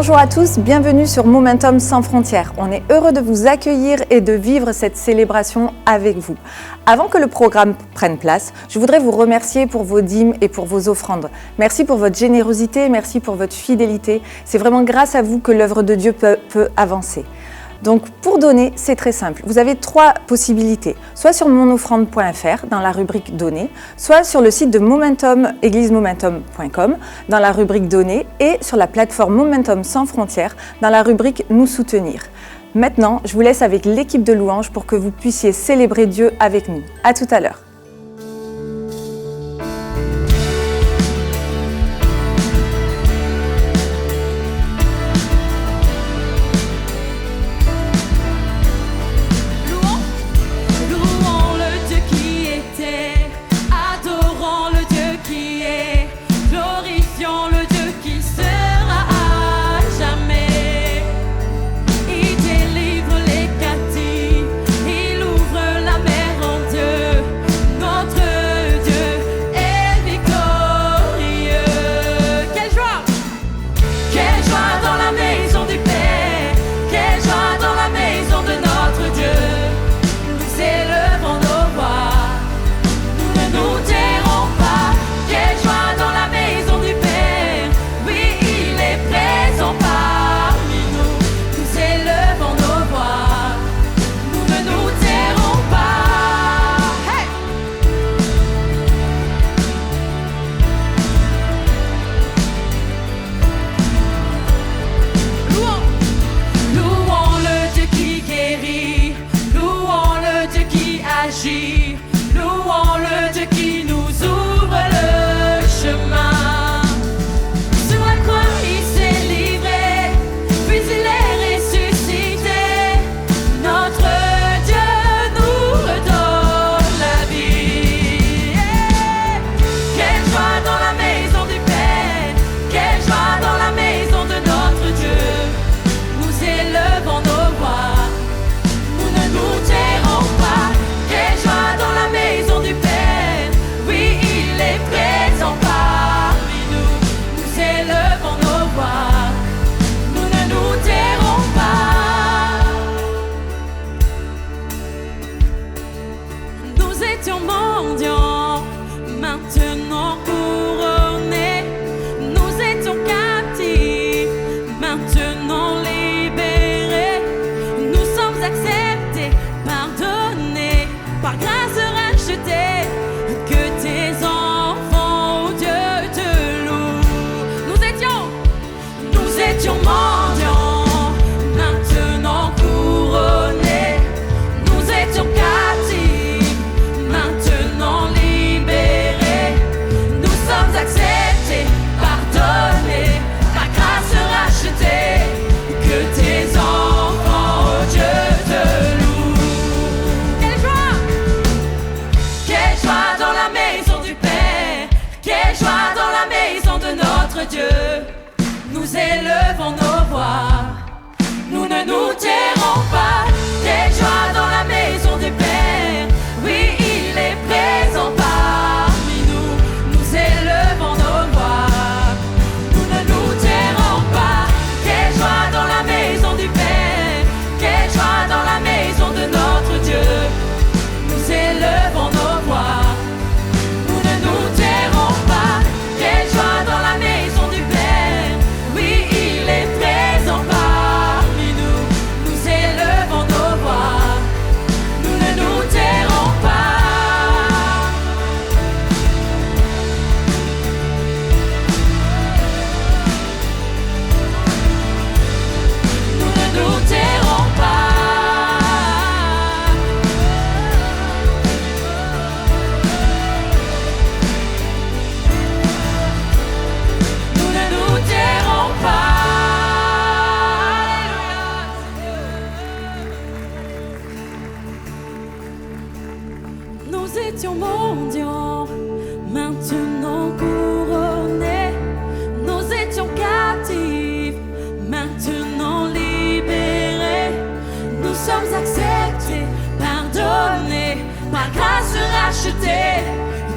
Bonjour à tous, bienvenue sur Momentum sans frontières. On est heureux de vous accueillir et de vivre cette célébration avec vous. Avant que le programme prenne place, je voudrais vous remercier pour vos dîmes et pour vos offrandes. Merci pour votre générosité, merci pour votre fidélité. C'est vraiment grâce à vous que l'œuvre de Dieu peut avancer. Donc pour donner, c'est très simple. Vous avez 3 possibilités, soit sur monoffrande.fr dans la rubrique Donner, soit sur le site de Momentum, églisemomentum.com dans la rubrique Donner et sur la plateforme Momentum sans frontières dans la rubrique Nous soutenir. Maintenant, je vous laisse avec l'équipe de louanges pour que vous puissiez célébrer Dieu avec nous. À tout à l'heure.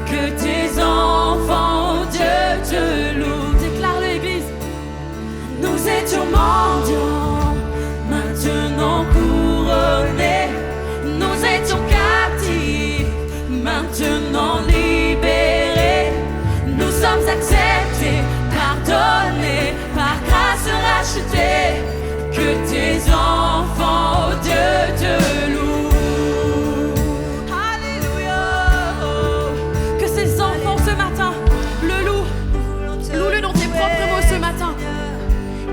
Que tes enfants, Dieu te loue. Déclare l'église. Nous Nous étions mendiants, maintenant couronnés. Nous étions captifs, maintenant libérés. Nous sommes acceptés, pardonnés, par grâce rachetés. Que tes enfants, oh Dieu, te louent. Alléluia. Que ces enfants ce matin le louent. Loue-le dans tes propres mots ce matin.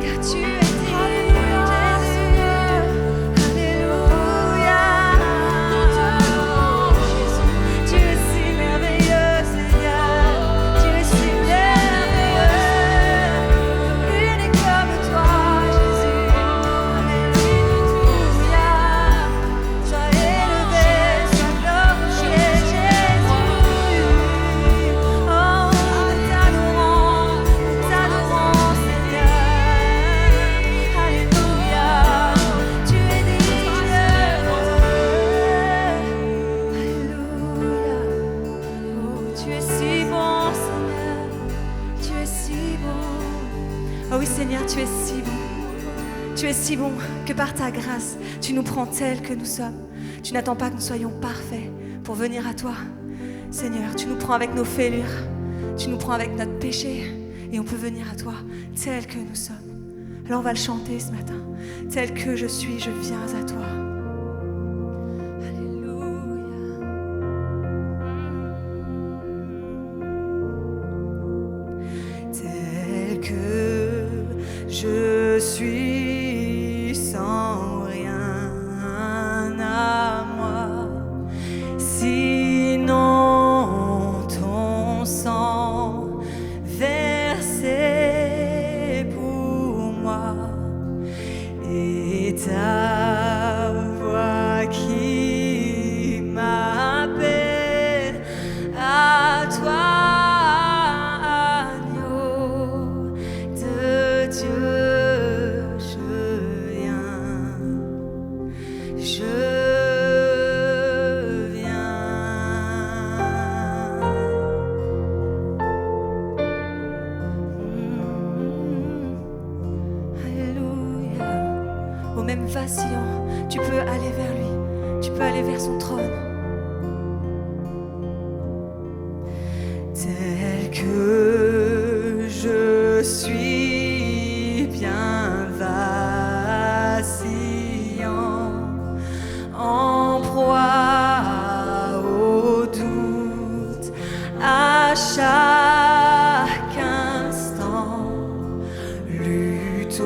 Car tu es digne. Alléluia. Tu es si merveilleux, Seigneur. Tu es si merveilleux. Unique comme toi, Jésus. Alléluia. Sois élevé, sois glorifié, Jésus. Oh, nous t'adorons, Seigneur. Alléluia. Tu es digne. Alléluia. Oh, tu es si bon, Seigneur. Tu es si bon. Oh oui, Seigneur, tu es si bon. Tu es si bon que par ta grâce, tu nous prends tels que nous sommes. Tu n'attends pas que nous soyons parfaits pour venir à toi. Seigneur, tu nous prends avec nos fêlures. Tu nous prends avec notre péché. Et on peut venir à toi tels que nous sommes. Alors on va le chanter ce matin. Tel que je suis, je viens à toi. Tel que je suis sans rien à moi, sinon ton sang versé pour moi et ta voix qui m'appelle à toi. Même vacillant, tu peux aller vers lui, tu peux aller vers son trône. Tel que je suis bien vacillant, en proie au doute, à chaque instant, lutte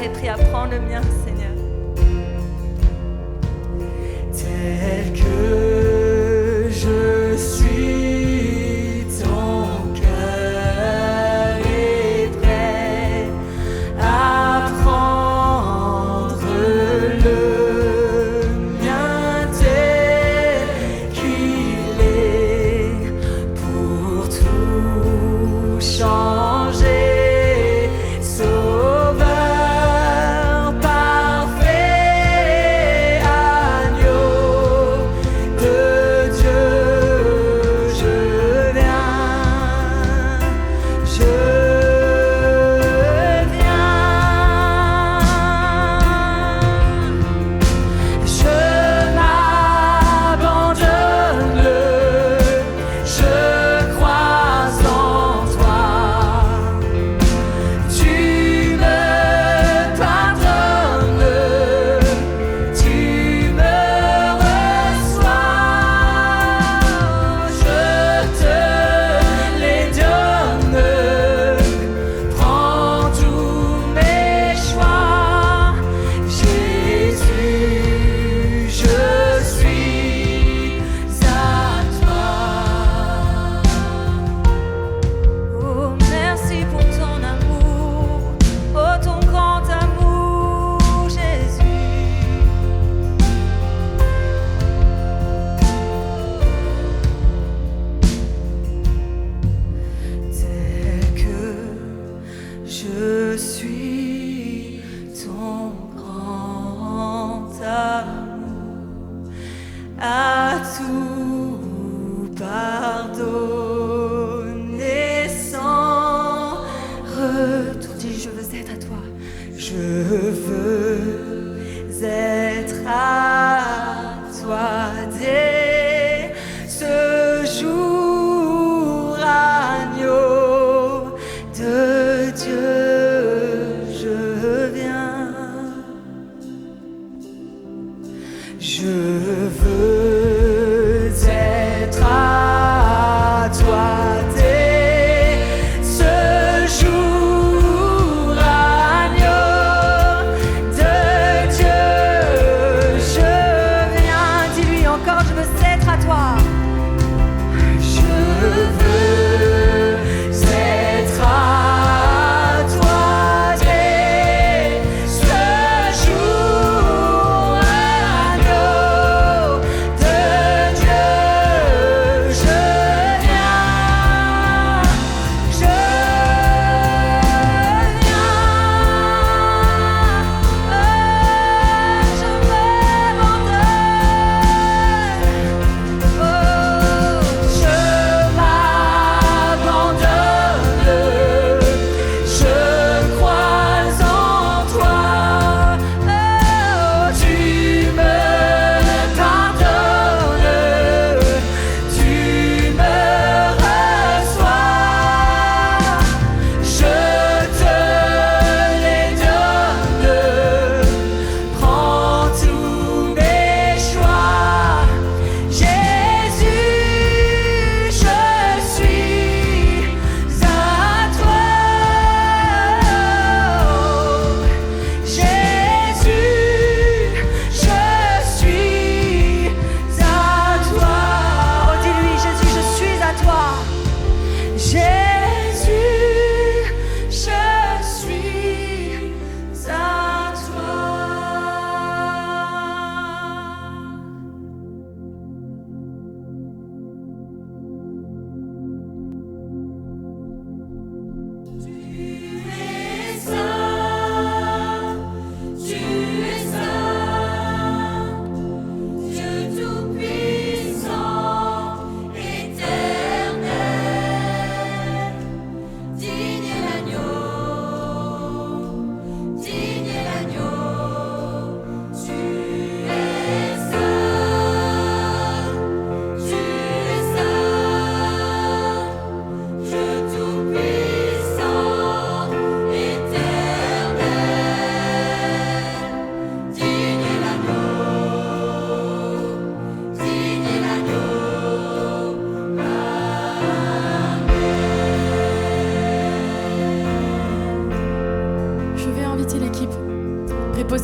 est prêt à prendre le mien, Seigneur. Tel que je suis, ton cœur est prêt à prendre le mien tel qu'il est pour tout changer.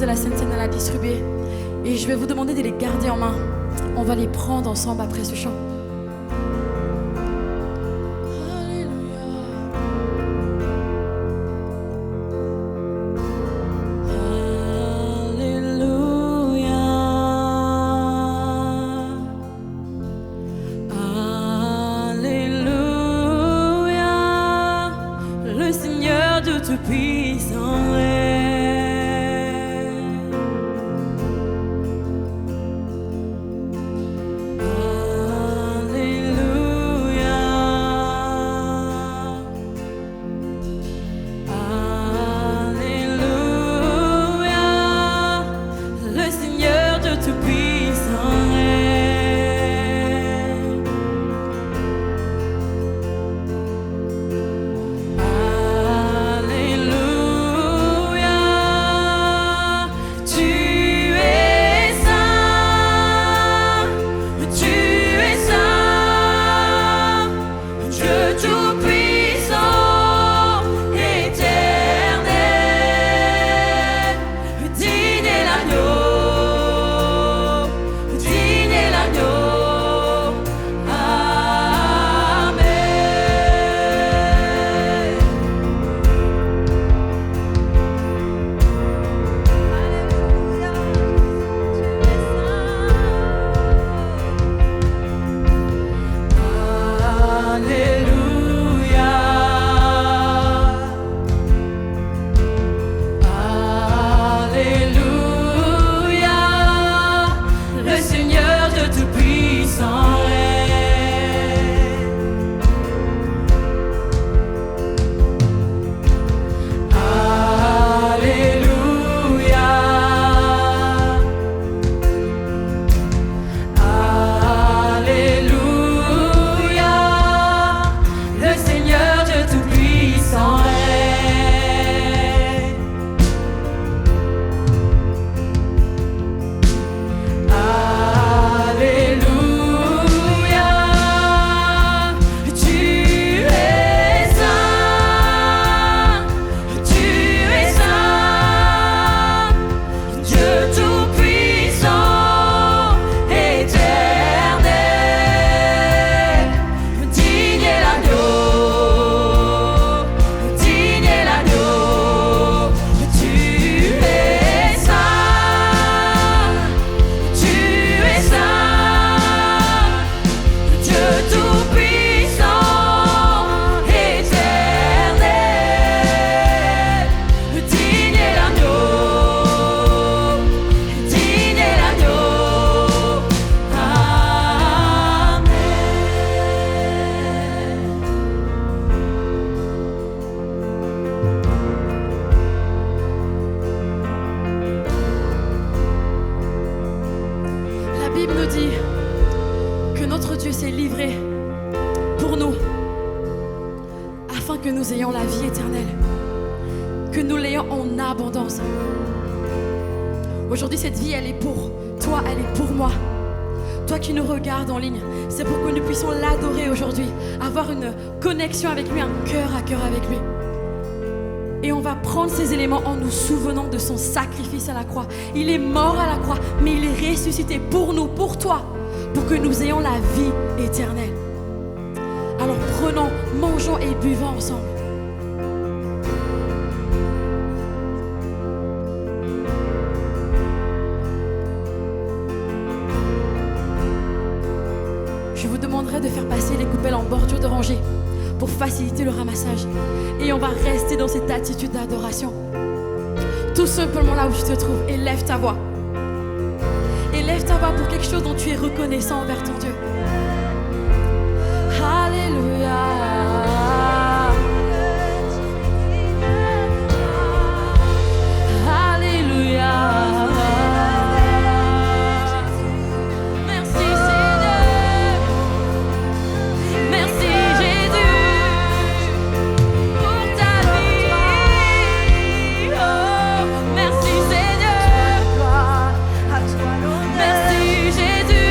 de la Sainte Seine à la distribuer. Et je vais vous demander de les garder en main. On va les prendre ensemble après ce chant. Aujourd'hui, cette vie, elle est pour toi, elle est pour moi. Toi qui nous regardes en ligne, c'est pour que nous puissions l'adorer aujourd'hui, avoir une connexion avec lui, un cœur à cœur avec lui. Et on va prendre ces éléments en nous souvenant de son sacrifice à la croix. Il est mort à la croix, mais il est ressuscité pour nous, pour toi, pour que nous ayons la vie éternelle. Alors prenons, mangeons et buvons ensemble. Je vous demanderai de faire passer les coupelles en bordure de rangée pour faciliter le ramassage. Et on va rester dans cette attitude d'adoration. Tout simplement là où tu te trouves, élève ta voix. Élève ta voix pour quelque chose dont tu es reconnaissant envers ton Dieu. Alléluia. Merci Jésus.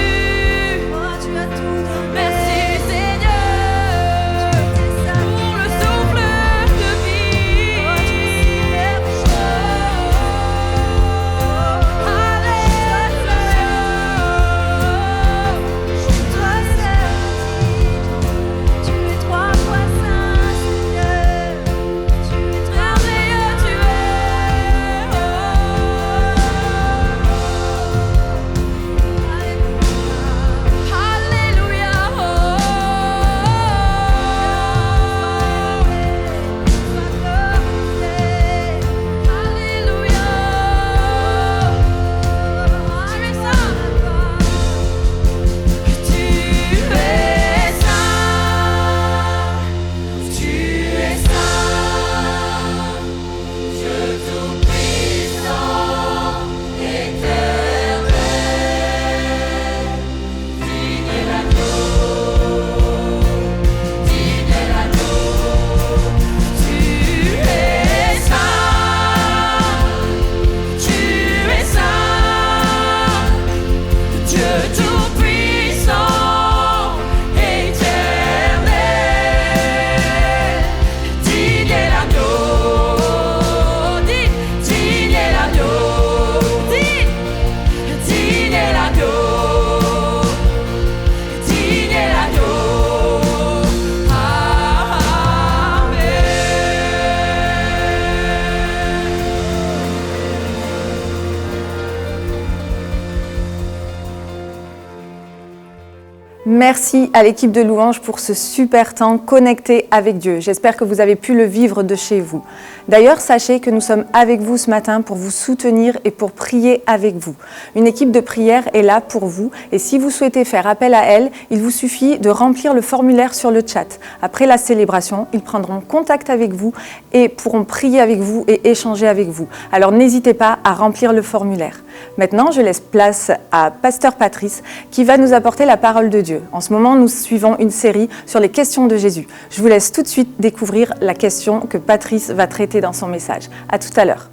Merci à l'équipe de Louange pour ce super temps connecté avec Dieu. J'espère que vous avez pu le vivre de chez vous. D'ailleurs, sachez que nous sommes avec vous ce matin pour vous soutenir et pour prier avec vous. Une équipe de prière est là pour vous et si vous souhaitez faire appel à elle, il vous suffit de remplir le formulaire sur le chat. Après la célébration, ils prendront contact avec vous et pourront prier avec vous et échanger avec vous. Alors n'hésitez pas à remplir le formulaire. Maintenant, je laisse place à Pasteur Patrice qui va nous apporter la parole de Dieu. En ce moment, nous suivons une série sur les questions de Jésus. Je vous laisse tout de suite découvrir la question que Patrice va traiter dans son message. À tout à l'heure.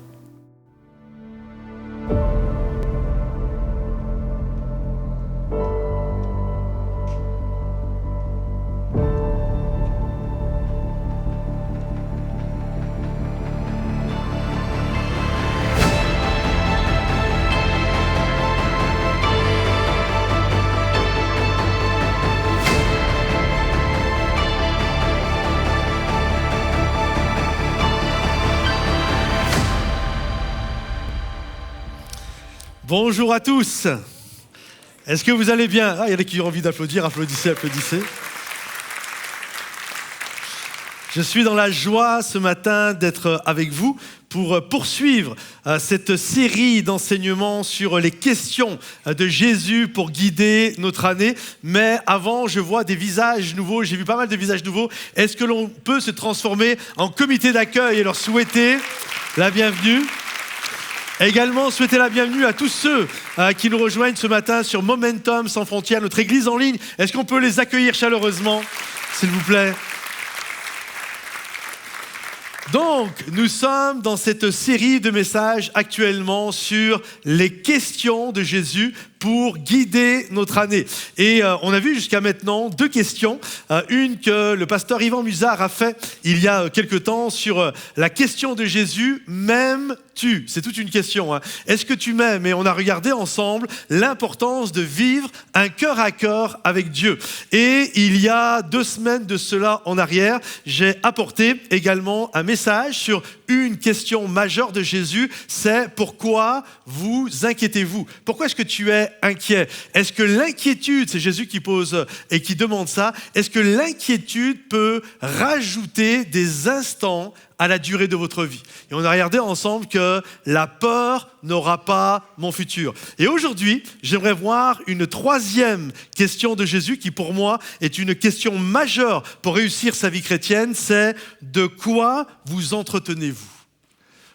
Bonjour à tous. Est-ce que vous allez bien? Il y en a qui ont envie d'applaudir, applaudissez, applaudissez. Je suis dans la joie ce matin d'être avec vous pour poursuivre cette série d'enseignements sur les questions de Jésus pour guider notre année. Mais avant, je vois des visages nouveaux, j'ai vu pas mal de visages nouveaux. Est-ce que l'on peut se transformer en comité d'accueil et leur souhaiter la bienvenue? Également, souhaiter la bienvenue à tous ceux qui nous rejoignent ce matin sur Momentum Sans Frontières, notre église en ligne. Est-ce qu'on peut les accueillir chaleureusement, s'il vous plaît? Donc, nous sommes dans cette série de messages actuellement sur les questions de Jésus pour guider notre année. Et on a vu jusqu'à maintenant 2 questions. Une que le pasteur Yvan Musard a fait il y a quelque temps sur la question de Jésus, m'aimes-tu? C'est toute une question. Est-ce que tu m'aimes? Et on a regardé ensemble l'importance de vivre un cœur à cœur avec Dieu. Et il y a 2 semaines de cela en arrière, j'ai apporté également un message sur une question majeure de Jésus, c'est pourquoi vous inquiétez-vous? Pourquoi est-ce que tu es inquiet? Est-ce que l'inquiétude, c'est Jésus qui pose et qui demande ça, est-ce que l'inquiétude peut rajouter des instants à la durée de votre vie? Et on a regardé ensemble que la peur n'aura pas mon futur. Et aujourd'hui, j'aimerais voir une 3e question de Jésus qui pour moi est une question majeure pour réussir sa vie chrétienne, c'est de quoi vous entretenez-vous?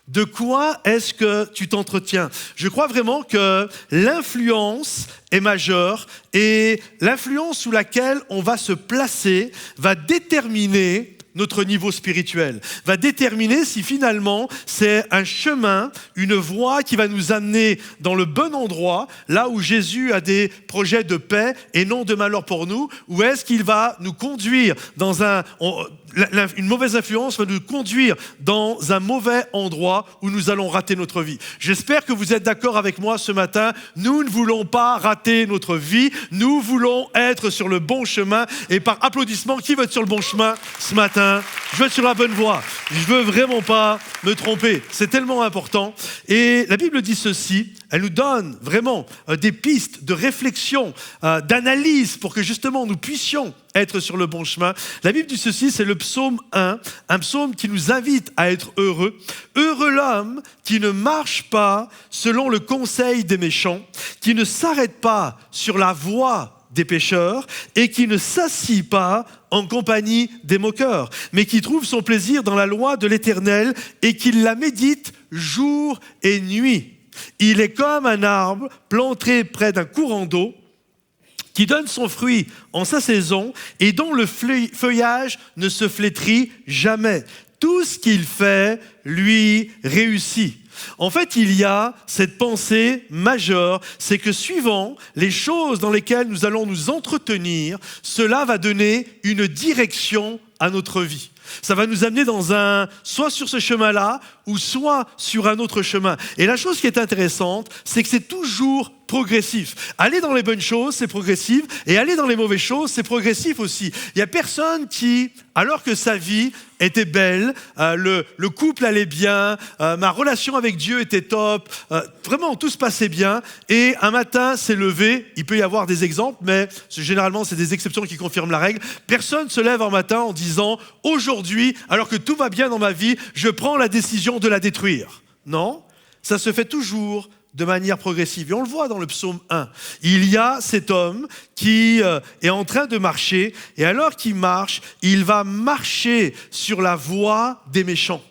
De quoi est-ce que tu t'entretiens? Je crois vraiment que l'influence est majeure et l'influence sous laquelle on va se placer va déterminer notre niveau spirituel, va déterminer si finalement c'est un chemin, une voie qui va nous amener dans le bon endroit, là où Jésus a des projets de paix et non de malheur pour nous, ou est-ce qu'il va nous conduire dans une mauvaise influence va nous conduire dans un mauvais endroit où nous allons rater notre vie. J'espère que vous êtes d'accord avec moi ce matin. Nous ne voulons pas rater notre vie. Nous voulons être sur le bon chemin. Et par applaudissement, qui veut être sur le bon chemin ce matin? Je veux être sur la bonne voie. Je veux vraiment pas me tromper. C'est tellement important. Et la Bible dit ceci. Elle nous donne vraiment des pistes de réflexion, d'analyse pour que justement nous puissions être sur le bon chemin. La Bible dit ceci, c'est le psaume 1, un psaume qui nous invite à être heureux. Heureux l'homme qui ne marche pas selon le conseil des méchants, qui ne s'arrête pas sur la voie des pécheurs et qui ne s'assit pas en compagnie des moqueurs, mais qui trouve son plaisir dans la loi de l'Éternel et qui la médite jour et nuit. Il est comme un arbre planté près d'un courant d'eau qui donne son fruit en sa saison et dont le feuillage ne se flétrit jamais. Tout ce qu'il fait lui réussit. En fait, il y a cette pensée majeure, c'est que suivant les choses dans lesquelles nous allons nous entretenir, cela va donner une direction à notre vie. Ça va nous amener soit sur ce chemin-là, ou soit sur un autre chemin. Et la chose qui est intéressante, c'est que c'est toujours progressif. Aller dans les bonnes choses, c'est progressif, et aller dans les mauvaises choses, c'est progressif aussi. Il n'y a personne qui, alors que sa vie était belle, le couple allait bien, ma relation avec Dieu était top, vraiment tout se passait bien, et un matin s'est levé, il peut y avoir des exemples, mais généralement c'est des exceptions qui confirment la règle, personne se lève un matin en disant « Aujourd'hui, alors que tout va bien dans ma vie, je prends la décision de la détruire ». Non, ça se fait toujours de manière progressive. Et on le voit dans le psaume 1. Il y a cet homme qui est en train de marcher, et alors qu'il marche, il va marcher sur la voie des méchants.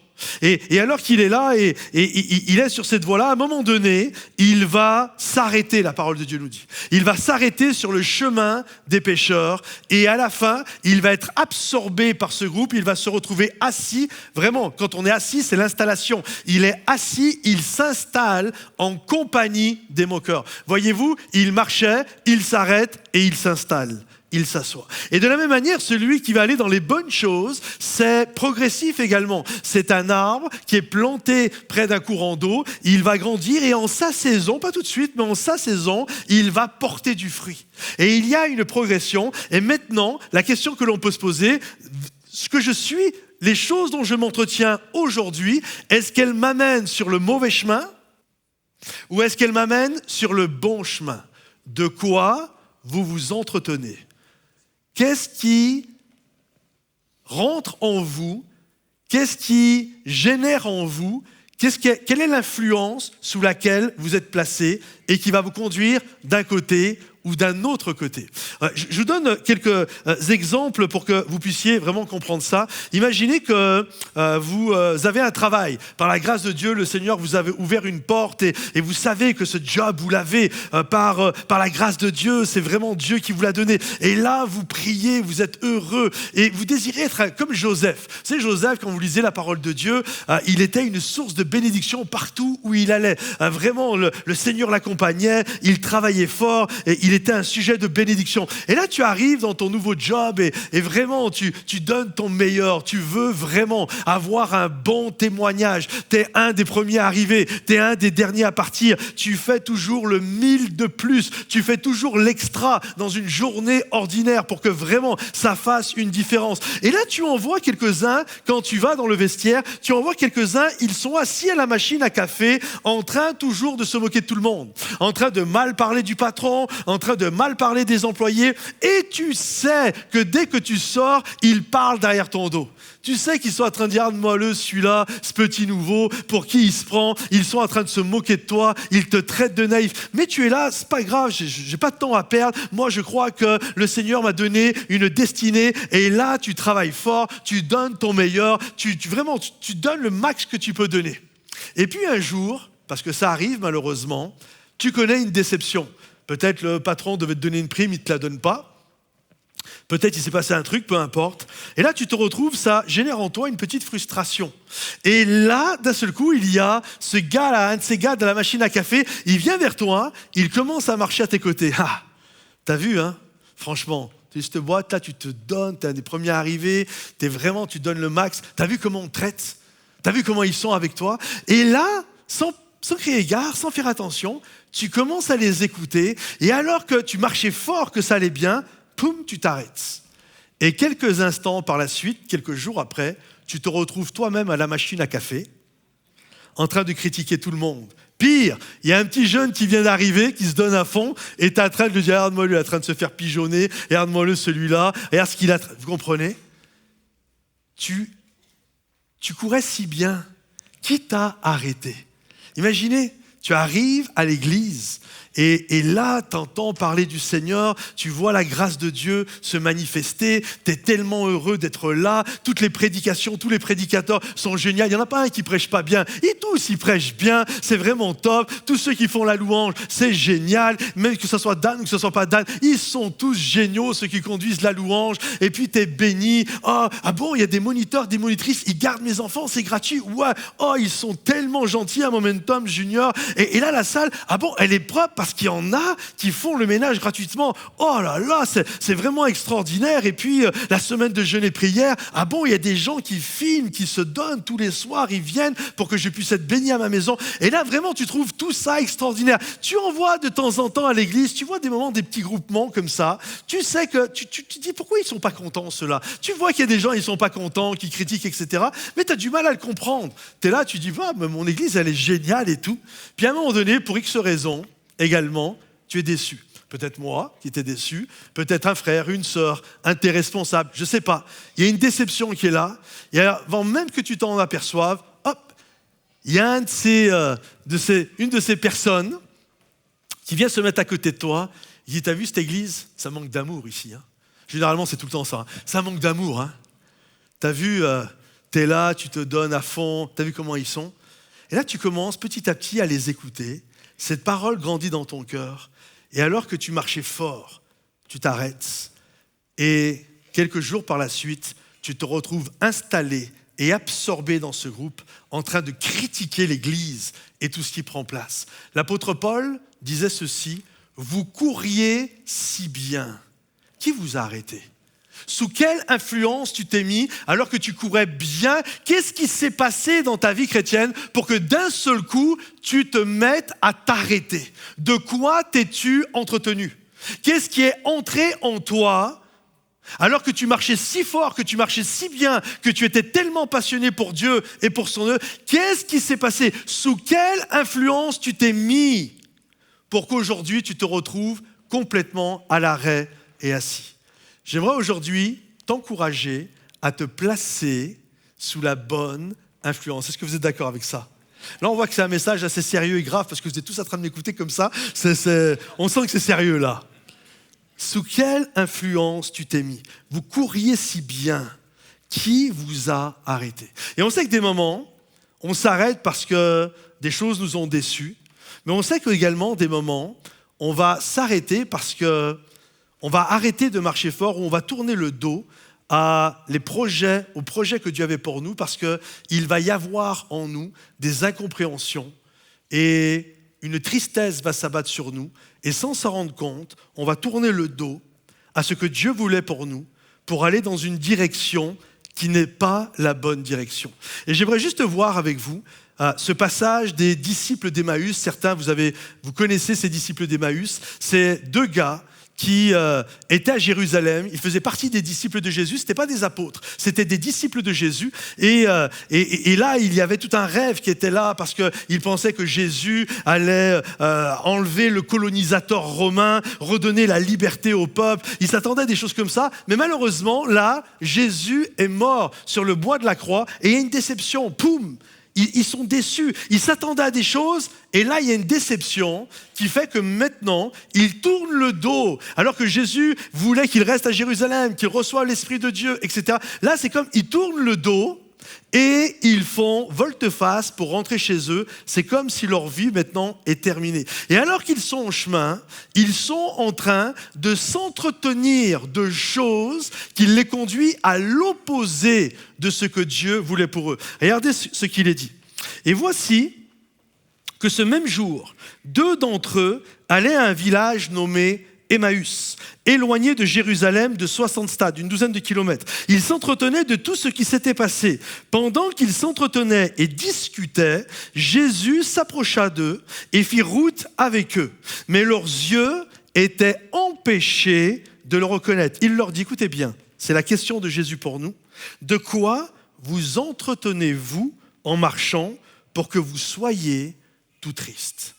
Et alors qu'il est là, et il est sur cette voie-là, à un moment donné, il va s'arrêter, la parole de Dieu nous dit. Il va s'arrêter sur le chemin des pécheurs, et à la fin, il va être absorbé par ce groupe, il va se retrouver assis. Vraiment, quand on est assis, c'est l'installation. Il est assis, il s'installe en compagnie des moqueurs. Voyez-vous, il marchait, il s'arrête et il s'installe. Il s'assoit. Et de la même manière, celui qui va aller dans les bonnes choses, c'est progressif également. C'est un arbre qui est planté près d'un courant d'eau, il va grandir et en sa saison, pas tout de suite, mais en sa saison, il va porter du fruit. Et il y a une progression. Et maintenant, la question que l'on peut se poser, ce que je suis, les choses dont je m'entretiens aujourd'hui, est-ce qu'elles m'amènent sur le mauvais chemin ou est-ce qu'elles m'amènent sur le bon chemin? De quoi vous vous entretenez? Qu'est-ce qui rentre en vous? Qu'est-ce qui génère en vous? Quelle est l'influence sous laquelle vous êtes placé et qui va vous conduire d'un côté ou d'un autre côté? Je vous donne quelques exemples pour que vous puissiez vraiment comprendre ça. Imaginez que vous avez un travail. Par la grâce de Dieu, le Seigneur vous a ouvert une porte et vous savez que ce job, vous l'avez par la grâce de Dieu. C'est vraiment Dieu qui vous l'a donné. Et là, vous priez, vous êtes heureux et vous désirez être comme Joseph. Vous savez, Joseph, quand vous lisez la parole de Dieu, il était une source de bénédiction partout où il allait. Vraiment, le Seigneur l'accompagnait, il travaillait fort et il était un sujet de bénédiction. Et là, tu arrives dans ton nouveau job et vraiment, tu donnes ton meilleur. Tu veux vraiment avoir un bon témoignage. Tu es un des premiers à arriver. Tu es un des derniers à partir. Tu fais toujours le 1000 de plus. Tu fais toujours l'extra dans une journée ordinaire pour que vraiment ça fasse une différence. Et là, tu en vois quelques-uns, quand tu vas dans le vestiaire, tu en vois quelques-uns, ils sont assis à la machine à café en train toujours de se moquer de tout le monde, en train de mal parler du patron, en train de mal parler des employés, et tu sais que dès que tu sors, ils parlent derrière ton dos. Tu sais qu'ils sont en train de dire, regarde-moi le, celui-là, ce petit nouveau, pour qui il se prend, ils sont en train de se moquer de toi, ils te traitent de naïf. Mais tu es là, c'est pas grave, j'ai pas de temps à perdre. Moi, je crois que le Seigneur m'a donné une destinée, et là, tu travailles fort, tu donnes ton meilleur, tu donnes le max que tu peux donner. Et puis un jour, parce que ça arrive malheureusement, tu connais une déception. Peut-être le patron devait te donner une prime, il ne te la donne pas. Peut-être il s'est passé un truc, peu importe. Et là, tu te retrouves, ça génère en toi une petite frustration. Et là, d'un seul coup, il y a ce gars-là, un de ces gars de la machine à café, il vient vers toi, il commence à marcher à tes côtés. Ah, t'as vu, hein? Franchement, cette boîte, là, tu te donnes, t'es un des premiers à arriver, tu donnes le max. T'as vu comment on te traite? T'as vu comment ils sont avec toi? Et là, sans crier gare, sans faire attention, tu commences à les écouter, et alors que tu marchais fort, que ça allait bien, poum, tu t'arrêtes. Et quelques instants par la suite, quelques jours après, tu te retrouves toi-même à la machine à café, en train de critiquer tout le monde. Pire, il y a un petit jeune qui vient d'arriver, qui se donne à fond, et tu es en train de lui dire, regarde-moi lui, il est en train de se faire pigeonner, regarde-moi le celui-là, regarde ce qu'il a. Vous comprenez? Tu courais si bien. Qui t'a arrêté? Imaginez, tu arrives à l'église et là, tu entends parler du Seigneur, tu vois la grâce de Dieu se manifester, tu es tellement heureux d'être là, toutes les prédications, tous les prédicateurs sont géniaux, il n'y en a pas un qui prêche pas bien, et tous ils prêchent bien, c'est vraiment top, tous ceux qui font la louange, c'est génial, même que ce soit Dan ou que ce soit pas Dan, ils sont tous géniaux, ceux qui conduisent la louange, et puis tu es béni, ah bon, il y a des moniteurs, des monitrices, ils gardent mes enfants, c'est gratuit, ouais, oh ils sont tellement gentils à Momentum Junior, et là la salle, ah bon, elle est propre, parce qu'il y en a qui font le ménage gratuitement. Oh là là, c'est vraiment extraordinaire. Et puis, la semaine de jeûne et prière, ah bon, il y a des gens qui filment, qui se donnent tous les soirs, ils viennent pour que je puisse être êtes bénis à ma maison. Et là, vraiment, tu trouves tout ça extraordinaire. Tu en vois de temps en temps à l'église, tu vois des moments, des petits groupements comme ça. Tu sais que tu te dis pourquoi ils ne sont pas contents, ceux-là. Tu vois qu'il y a des gens, ils ne sont pas contents, qui critiquent, etc. Mais tu as du mal à le comprendre. Tu es là, tu dis, mais mon église, elle est géniale et tout. Puis à un moment donné, pour X raisons, également, tu es déçu. Peut-être moi qui étais déçu, peut-être un frère, une sœur, un de tes responsables, je ne sais pas. Il y a une déception qui est là. Et avant même que tu t'en aperçoives, hop, il y a une de ces personnes qui vient se mettre à côté de toi. Il dit, t'as vu cette église? Ça manque d'amour ici. Hein. Généralement, c'est tout le temps ça. Hein. Ça manque d'amour. Hein. T'as vu, t'es là, tu te donnes à fond. T'as vu comment ils sont? Et là, tu commences petit à petit à les écouter. Cette parole grandit dans ton cœur. Et alors que tu marchais fort, tu t'arrêtes. Et quelques jours par la suite, tu te retrouves installé et absorbé dans ce groupe, en train de critiquer l'Église et tout ce qui prend place. L'apôtre Paul disait ceci, « Vous couriez si bien. » Qui vous a arrêté? Sous quelle influence tu t'es mis alors que tu courais bien? Qu'est-ce qui s'est passé dans ta vie chrétienne pour que d'un seul coup, tu te mettes à t'arrêter? De quoi t'es-tu entretenu? Qu'est-ce qui est entré en toi alors que tu marchais si fort, que tu marchais si bien, que tu étais tellement passionné pour Dieu et pour son œuvre? Qu'est-ce qui s'est passé? Sous quelle influence tu t'es mis pour qu'aujourd'hui tu te retrouves complètement à l'arrêt et assis? J'aimerais aujourd'hui t'encourager à te placer sous la bonne influence. Est-ce que vous êtes d'accord avec ça? Là, on voit que c'est un message assez sérieux et grave parce que vous êtes tous en train de m'écouter comme ça. On sent que c'est sérieux là. Sous quelle influence tu t'es mis? Vous couriez si bien. Qui vous a arrêté? Et on sait que des moments, on s'arrête parce que des choses nous ont déçus. Mais on sait qu'également, des moments, on va s'arrêter parce que on va arrêter de marcher fort ou on va tourner le dos aux projets que Dieu avait pour nous parce qu'il va y avoir en nous des incompréhensions et une tristesse va s'abattre sur nous et sans s'en rendre compte, on va tourner le dos à ce que Dieu voulait pour nous pour aller dans une direction qui n'est pas la bonne direction. Et j'aimerais juste voir avec vous ce passage des disciples d'Emmaüs. Certains, vous connaissez ces disciples d'Emmaüs. C'est deux gars qui étaient à Jérusalem. Ils faisaient partie des disciples de Jésus. Ce n'étaient pas des apôtres, c'était des disciples de Jésus. Et là, il y avait tout un rêve qui était là parce qu'ils pensaient que Jésus allait enlever le colonisateur romain, redonner la liberté au peuple. Ils s'attendaient à des choses comme ça. Mais malheureusement, là, Jésus est mort sur le bois de la croix et il y a une déception. Poum! Ils sont déçus, ils s'attendaient à des choses et là il y a une déception qui fait que maintenant ils tournent le dos alors que Jésus voulait qu'ils restent à Jérusalem, qu'ils reçoivent l'Esprit de Dieu, etc. Là c'est comme ils tournent le dos et ils font volte-face pour rentrer chez eux. C'est comme si leur vie maintenant est terminée. Et alors qu'ils sont en chemin, ils sont en train de s'entretenir de choses qui les conduisent à l'opposé de ce que Dieu voulait pour eux. Regardez ce qu'il est dit. Et voici que ce même jour, 2 d'entre eux allaient à un village nommé Emmaüs, éloigné de Jérusalem de 60 stades, une douzaine de kilomètres. Ils s'entretenaient de tout ce qui s'était passé. Pendant qu'ils s'entretenaient et discutaient, Jésus s'approcha d'eux et fit route avec eux. Mais leurs yeux étaient empêchés de le reconnaître. Il leur dit, écoutez bien, c'est la question de Jésus pour nous. De quoi vous entretenez-vous en marchant pour que vous soyez tout tristes?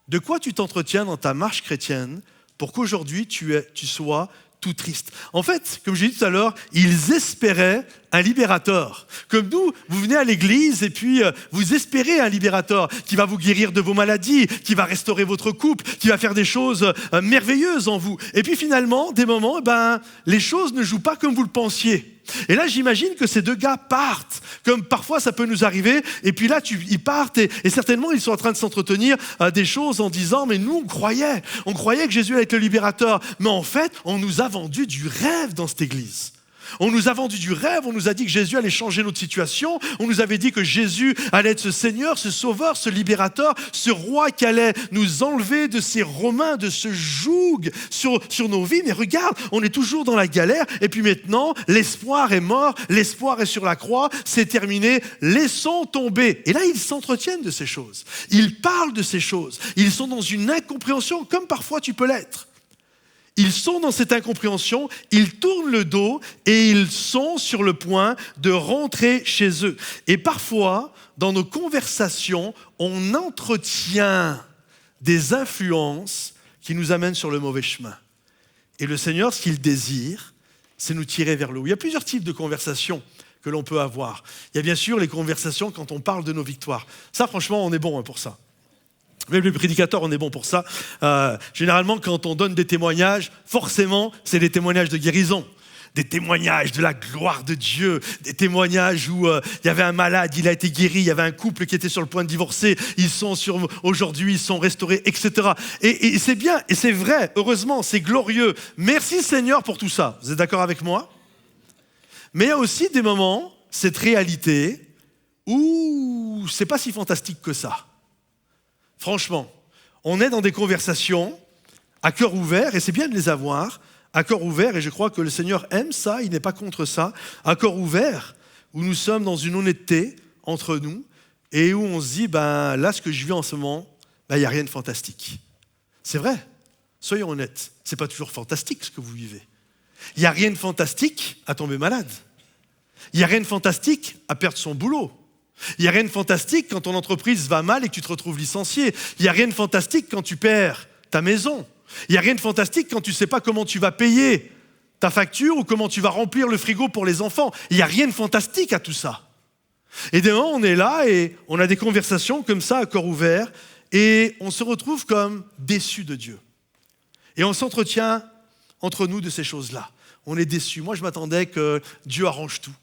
De quoi tu t'entretiens dans ta marche chrétienne pour qu'aujourd'hui tu sois tout triste? En fait, comme j'ai dit tout à l'heure, ils espéraient un libérateur. Comme nous, vous venez à l'église et puis vous espérez un libérateur qui va vous guérir de vos maladies, qui va restaurer votre couple, qui va faire des choses merveilleuses en vous. Et puis finalement, des moments, les choses ne jouent pas comme vous le pensiez. Et là, j'imagine que ces deux gars partent, comme parfois ça peut nous arriver, et puis là, ils partent, et certainement, ils sont en train de s'entretenir des choses en disant, mais nous, on croyait que Jésus allait être le libérateur, mais en fait, on nous a vendu du rêve dans cette église. On nous a vendu du rêve, on nous a dit que Jésus allait changer notre situation, on nous avait dit que Jésus allait être ce Seigneur, ce Sauveur, ce Libérateur, ce Roi qui allait nous enlever de ces Romains, de ce joug sur nos vies. Mais regarde, on est toujours dans la galère et puis maintenant, l'espoir est mort, l'espoir est sur la croix, c'est terminé, laissons tomber. Et là, ils s'entretiennent de ces choses, ils parlent de ces choses, ils sont dans une incompréhension comme parfois tu peux l'être. Ils sont dans cette incompréhension, ils tournent le dos et ils sont sur le point de rentrer chez eux. Et parfois, dans nos conversations, on entretient des influences qui nous amènent sur le mauvais chemin. Et le Seigneur, ce qu'il désire, c'est nous tirer vers le haut. Il y a plusieurs types de conversations que l'on peut avoir. Il y a bien sûr les conversations quand on parle de nos victoires. Ça, franchement, on est bon pour ça. Même les prédicateurs, on est bon pour ça. Généralement, quand on donne des témoignages, forcément, c'est des témoignages de guérison. Des témoignages de la gloire de Dieu. Des témoignages où il y avait un malade, il a été guéri. Il y avait un couple qui était sur le point de divorcer. Aujourd'hui, ils sont restaurés, etc. Et c'est bien, et c'est vrai, heureusement, c'est glorieux. Merci Seigneur pour tout ça. Vous êtes d'accord avec moi? Mais il y a aussi des moments, cette réalité, où c'est pas si fantastique que ça. Franchement, on est dans des conversations à cœur ouvert, et c'est bien de les avoir, à cœur ouvert, et je crois que le Seigneur aime ça, il n'est pas contre ça, à cœur ouvert, où nous sommes dans une honnêteté entre nous, et où on se dit, là, ce que je vis en ce moment, il n'y a rien de fantastique. C'est vrai, soyons honnêtes, ce n'est pas toujours fantastique ce que vous vivez. Il n'y a rien de fantastique à tomber malade. Il n'y a rien de fantastique à perdre son boulot. Il n'y a rien de fantastique quand ton entreprise va mal et que tu te retrouves licencié. Il n'y a rien de fantastique quand tu perds ta maison. Il n'y a rien de fantastique quand tu ne sais pas comment tu vas payer ta facture ou comment tu vas remplir le frigo pour les enfants. Il n'y a rien de fantastique à tout ça. Et des moments, on est là et on a des conversations comme ça à cœur ouvert et on se retrouve comme déçus de Dieu. Et on s'entretient entre nous de ces choses-là. On est déçus. Moi, je m'attendais que Dieu arrange tout.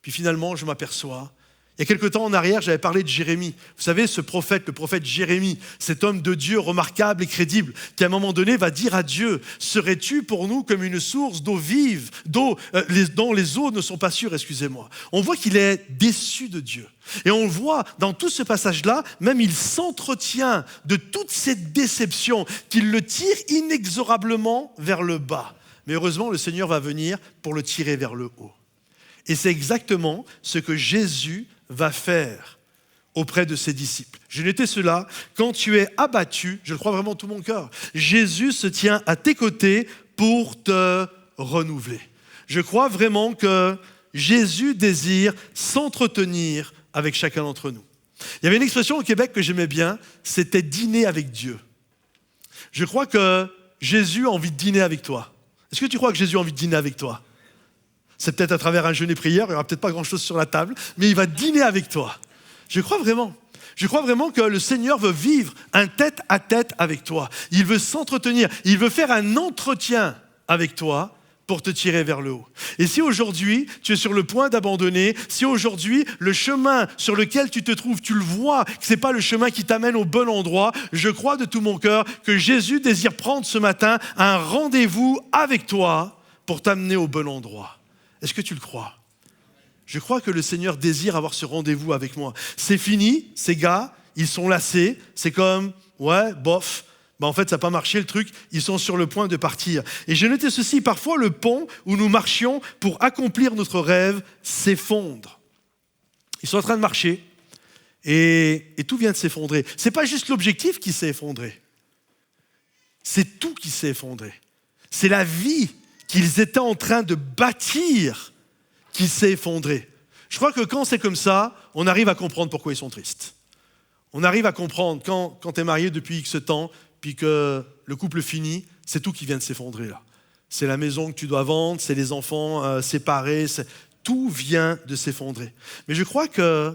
Puis finalement, je m'aperçois. Il y a quelque temps en arrière, j'avais parlé de Jérémie. Vous savez, ce prophète, le prophète Jérémie, cet homme de Dieu remarquable et crédible, qui à un moment donné va dire à Dieu, « Serais-tu pour nous comme une source d'eau vive, dont les eaux ne sont pas sûres, excusez-moi. » On voit qu'il est déçu de Dieu. Et on le voit dans tout ce passage-là, même il s'entretient de toute cette déception qui le tire inexorablement vers le bas. Mais heureusement, le Seigneur va venir pour le tirer vers le haut. Et c'est exactement ce que Jésus va faire auprès de ses disciples. Je n'étais cela, quand tu es abattu, je le crois vraiment de tout mon cœur, Jésus se tient à tes côtés pour te renouveler. Je crois vraiment que Jésus désire s'entretenir avec chacun d'entre nous. Il y avait une expression au Québec que j'aimais bien, c'était dîner avec Dieu. Je crois que Jésus a envie de dîner avec toi. Est-ce que tu crois que Jésus a envie de dîner avec toi? C'est peut-être à travers un jeûne et prière, il n'y aura peut-être pas grand-chose sur la table, mais il va dîner avec toi. Je crois vraiment. Je crois vraiment que le Seigneur veut vivre un tête-à-tête avec toi. Il veut s'entretenir, il veut faire un entretien avec toi pour te tirer vers le haut. Et si aujourd'hui, tu es sur le point d'abandonner, si aujourd'hui, le chemin sur lequel tu te trouves, tu le vois, que ce n'est pas le chemin qui t'amène au bon endroit, je crois de tout mon cœur que Jésus désire prendre ce matin un rendez-vous avec toi pour t'amener au bon endroit. Est-ce que tu le crois? Je crois que le Seigneur désire avoir ce rendez-vous avec moi. C'est fini, ces gars, ils sont lassés, c'est comme, ouais, bof, en fait ça n'a pas marché le truc, ils sont sur le point de partir. Et j'ai noté ceci, parfois le pont où nous marchions pour accomplir notre rêve s'effondre. Ils sont en train de marcher et tout vient de s'effondrer. Ce n'est pas juste l'objectif qui s'est effondré, c'est tout qui s'est effondré. C'est la vie qu'ils étaient en train de bâtir qui s'est effondré. Je crois que quand c'est comme ça, on arrive à comprendre pourquoi ils sont tristes. On arrive à comprendre quand tu es marié depuis X temps, puis que le couple finit, c'est tout qui vient de s'effondrer là. C'est la maison que tu dois vendre, c'est les enfants séparés, tout vient de s'effondrer. Mais je crois que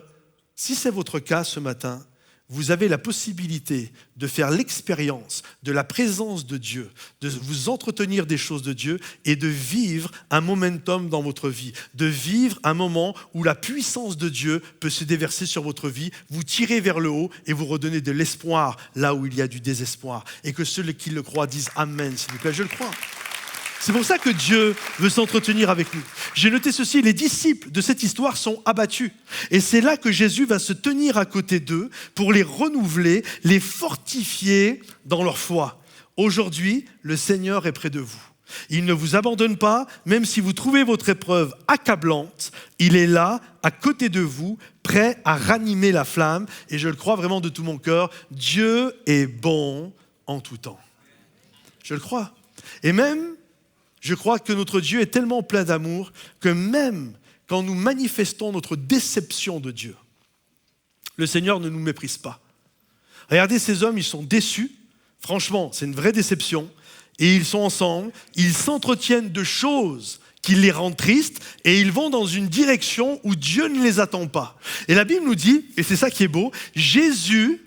si c'est votre cas ce matin, vous avez la possibilité de faire l'expérience de la présence de Dieu, de vous entretenir des choses de Dieu et de vivre un momentum dans votre vie, de vivre un moment où la puissance de Dieu peut se déverser sur votre vie, vous tirer vers le haut et vous redonner de l'espoir là où il y a du désespoir. Et que ceux qui le croient disent Amen, s'il vous plaît, je le crois. C'est pour ça que Dieu veut s'entretenir avec nous. J'ai noté ceci, les disciples de cette histoire sont abattus. Et c'est là que Jésus va se tenir à côté d'eux pour les renouveler, les fortifier dans leur foi. Aujourd'hui, le Seigneur est près de vous. Il ne vous abandonne pas, même si vous trouvez votre épreuve accablante. Il est là, à côté de vous, prêt à ranimer la flamme. Et je le crois vraiment de tout mon cœur, Dieu est bon en tout temps. Je le crois. Et même, je crois que notre Dieu est tellement plein d'amour que même quand nous manifestons notre déception de Dieu, le Seigneur ne nous méprise pas. Regardez ces hommes, ils sont déçus. Franchement, c'est une vraie déception. Et ils sont ensemble, ils s'entretiennent de choses qui les rendent tristes et ils vont dans une direction où Dieu ne les attend pas. Et la Bible nous dit, et c'est ça qui est beau, Jésus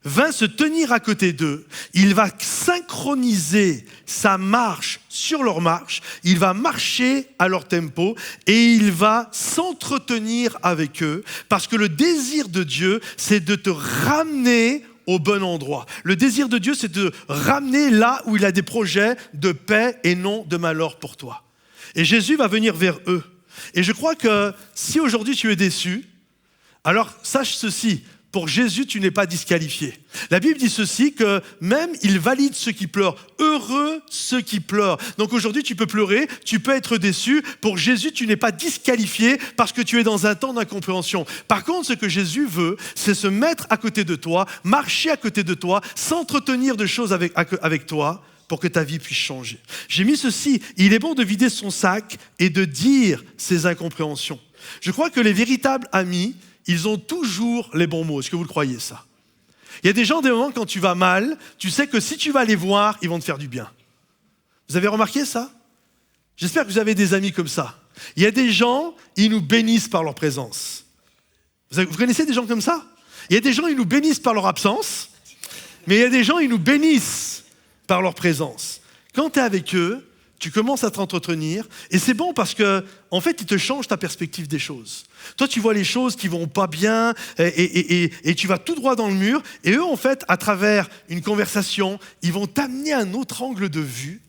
vint se tenir à côté d'eux, il va synchroniser sa marche sur leur marche, il va marcher à leur tempo et il va s'entretenir avec eux parce que le désir de Dieu, c'est de te ramener au bon endroit. Le désir de Dieu, c'est de ramener là où il a des projets de paix et non de malheur pour toi. Et Jésus va venir vers eux. Et je crois que si aujourd'hui tu es déçu, alors sache ceci, pour Jésus, tu n'es pas disqualifié. La Bible dit ceci, que même il valide ceux qui pleurent. Heureux ceux qui pleurent. Donc aujourd'hui, tu peux pleurer, tu peux être déçu. Pour Jésus, tu n'es pas disqualifié parce que tu es dans un temps d'incompréhension. Par contre, ce que Jésus veut, c'est se mettre à côté de toi, marcher à côté de toi, s'entretenir de choses avec toi pour que ta vie puisse changer. J'ai mis ceci, il est bon de vider son sac et de dire ses incompréhensions. Je crois que les véritables amis, ils ont toujours les bons mots. Est-ce que vous le croyez, ça? Il y a des gens, des moments, quand tu vas mal, tu sais que si tu vas les voir, ils vont te faire du bien. Vous avez remarqué ça? J'espère que vous avez des amis comme ça. Il y a des gens, ils nous bénissent par leur présence. Vous connaissez des gens comme ça? Il y a des gens, ils nous bénissent par leur absence, mais il y a des gens, ils nous bénissent par leur présence. Quand tu es avec eux, tu commences à t'entretenir et c'est bon parce que, en fait, ils te changent ta perspective des choses. Toi, tu vois les choses qui vont pas bien et tu vas tout droit dans le mur. Et eux, en fait, à travers une conversation, ils vont t'amener un autre angle de vue.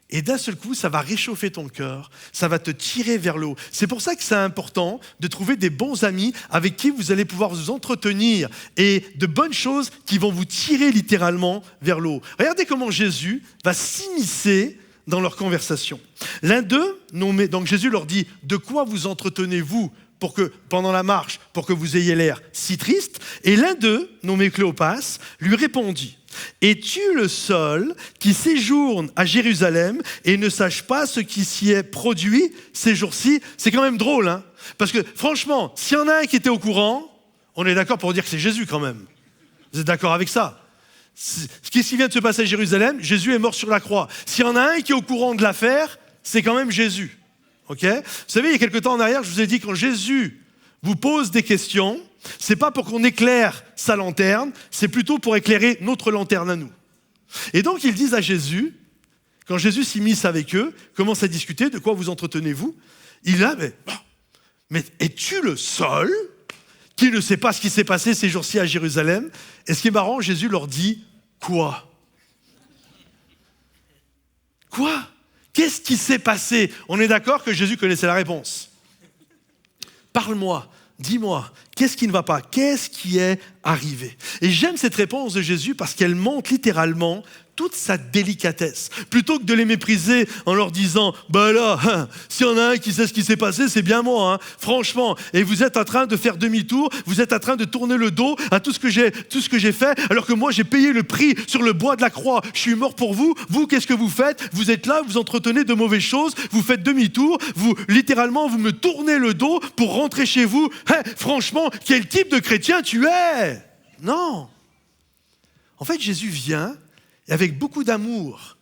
Et d'un seul coup, ça va réchauffer ton cœur, ça va te tirer vers le haut. C'est pour ça que c'est important de trouver des bons amis avec qui vous allez pouvoir vous entretenir et de bonnes choses qui vont vous tirer littéralement vers le haut. Regardez comment Jésus va s'immiscer dans leur conversation. L'un d'eux, nommé, donc Jésus leur dit, de quoi vous entretenez-vous pendant la marche pour que vous ayez l'air si triste? Et l'un d'eux, nommé Cléopas, lui répondit, es-tu le seul qui séjourne à Jérusalem et ne sache pas ce qui s'y est produit ces jours-ci? C'est quand même drôle, hein? Parce que franchement, s'il y en a un qui était au courant, on est d'accord pour dire que c'est Jésus quand même. Vous êtes d'accord avec ça? Ce qui vient de se passer à Jérusalem, Jésus est mort sur la croix. S'il y en a un qui est au courant de l'affaire, c'est quand même Jésus. Ok? Vous savez, il y a quelque temps en arrière, je vous ai dit, quand Jésus vous pose des questions, c'est pas pour qu'on éclaire sa lanterne, c'est plutôt pour éclairer notre lanterne à nous. Et donc, ils disent à Jésus, quand Jésus s'immisce avec eux, commence à discuter, de quoi vous entretenez-vous? Il a, mais es-tu le seul qui ne sait pas ce qui s'est passé ces jours-ci à Jérusalem? Et ce qui est marrant, Jésus leur dit, quoi? Quoi? Qu'est-ce qui s'est passé? On est d'accord que Jésus connaissait la réponse. Parle-moi, dis-moi, qu'est-ce qui ne va pas? Qu'est-ce qui est arrivé? Et j'aime cette réponse de Jésus parce qu'elle montre littéralement toute sa délicatesse. Plutôt que de les mépriser en leur disant, bah là, s'il y en a un qui sait ce qui s'est passé, c'est bien moi, hein, franchement. Et vous êtes en train de faire demi-tour, vous êtes en train de tourner le dos à tout ce que j'ai fait, alors que moi j'ai payé le prix sur le bois de la croix. Je suis mort pour vous. Vous, qu'est-ce que vous faites? Vous êtes là, vous entretenez de mauvaises choses, vous faites demi-tour, vous me tournez le dos pour rentrer chez vous. Hey, franchement, quel type de chrétien tu es? Non. En fait, Jésus vient et avec beaucoup d'amour,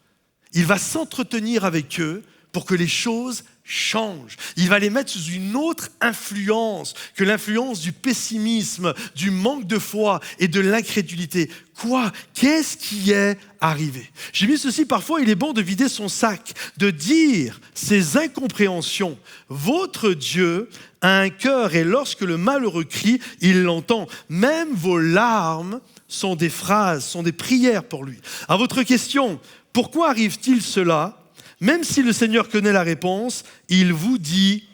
il va s'entretenir avec eux pour que les choses changent. Il va les mettre sous une autre influence que l'influence du pessimisme, du manque de foi et de l'incrédulité. Quoi? Qu'est-ce qui est arrivé? J'ai mis ceci, parfois il est bon de vider son sac, de dire ses incompréhensions. Votre Dieu a un cœur et lorsque le malheureux crie, il l'entend. Même vos larmes sont des phrases, sont des prières pour lui. À votre question, pourquoi arrive-t-il cela? Même si le Seigneur connaît la réponse, il vous dit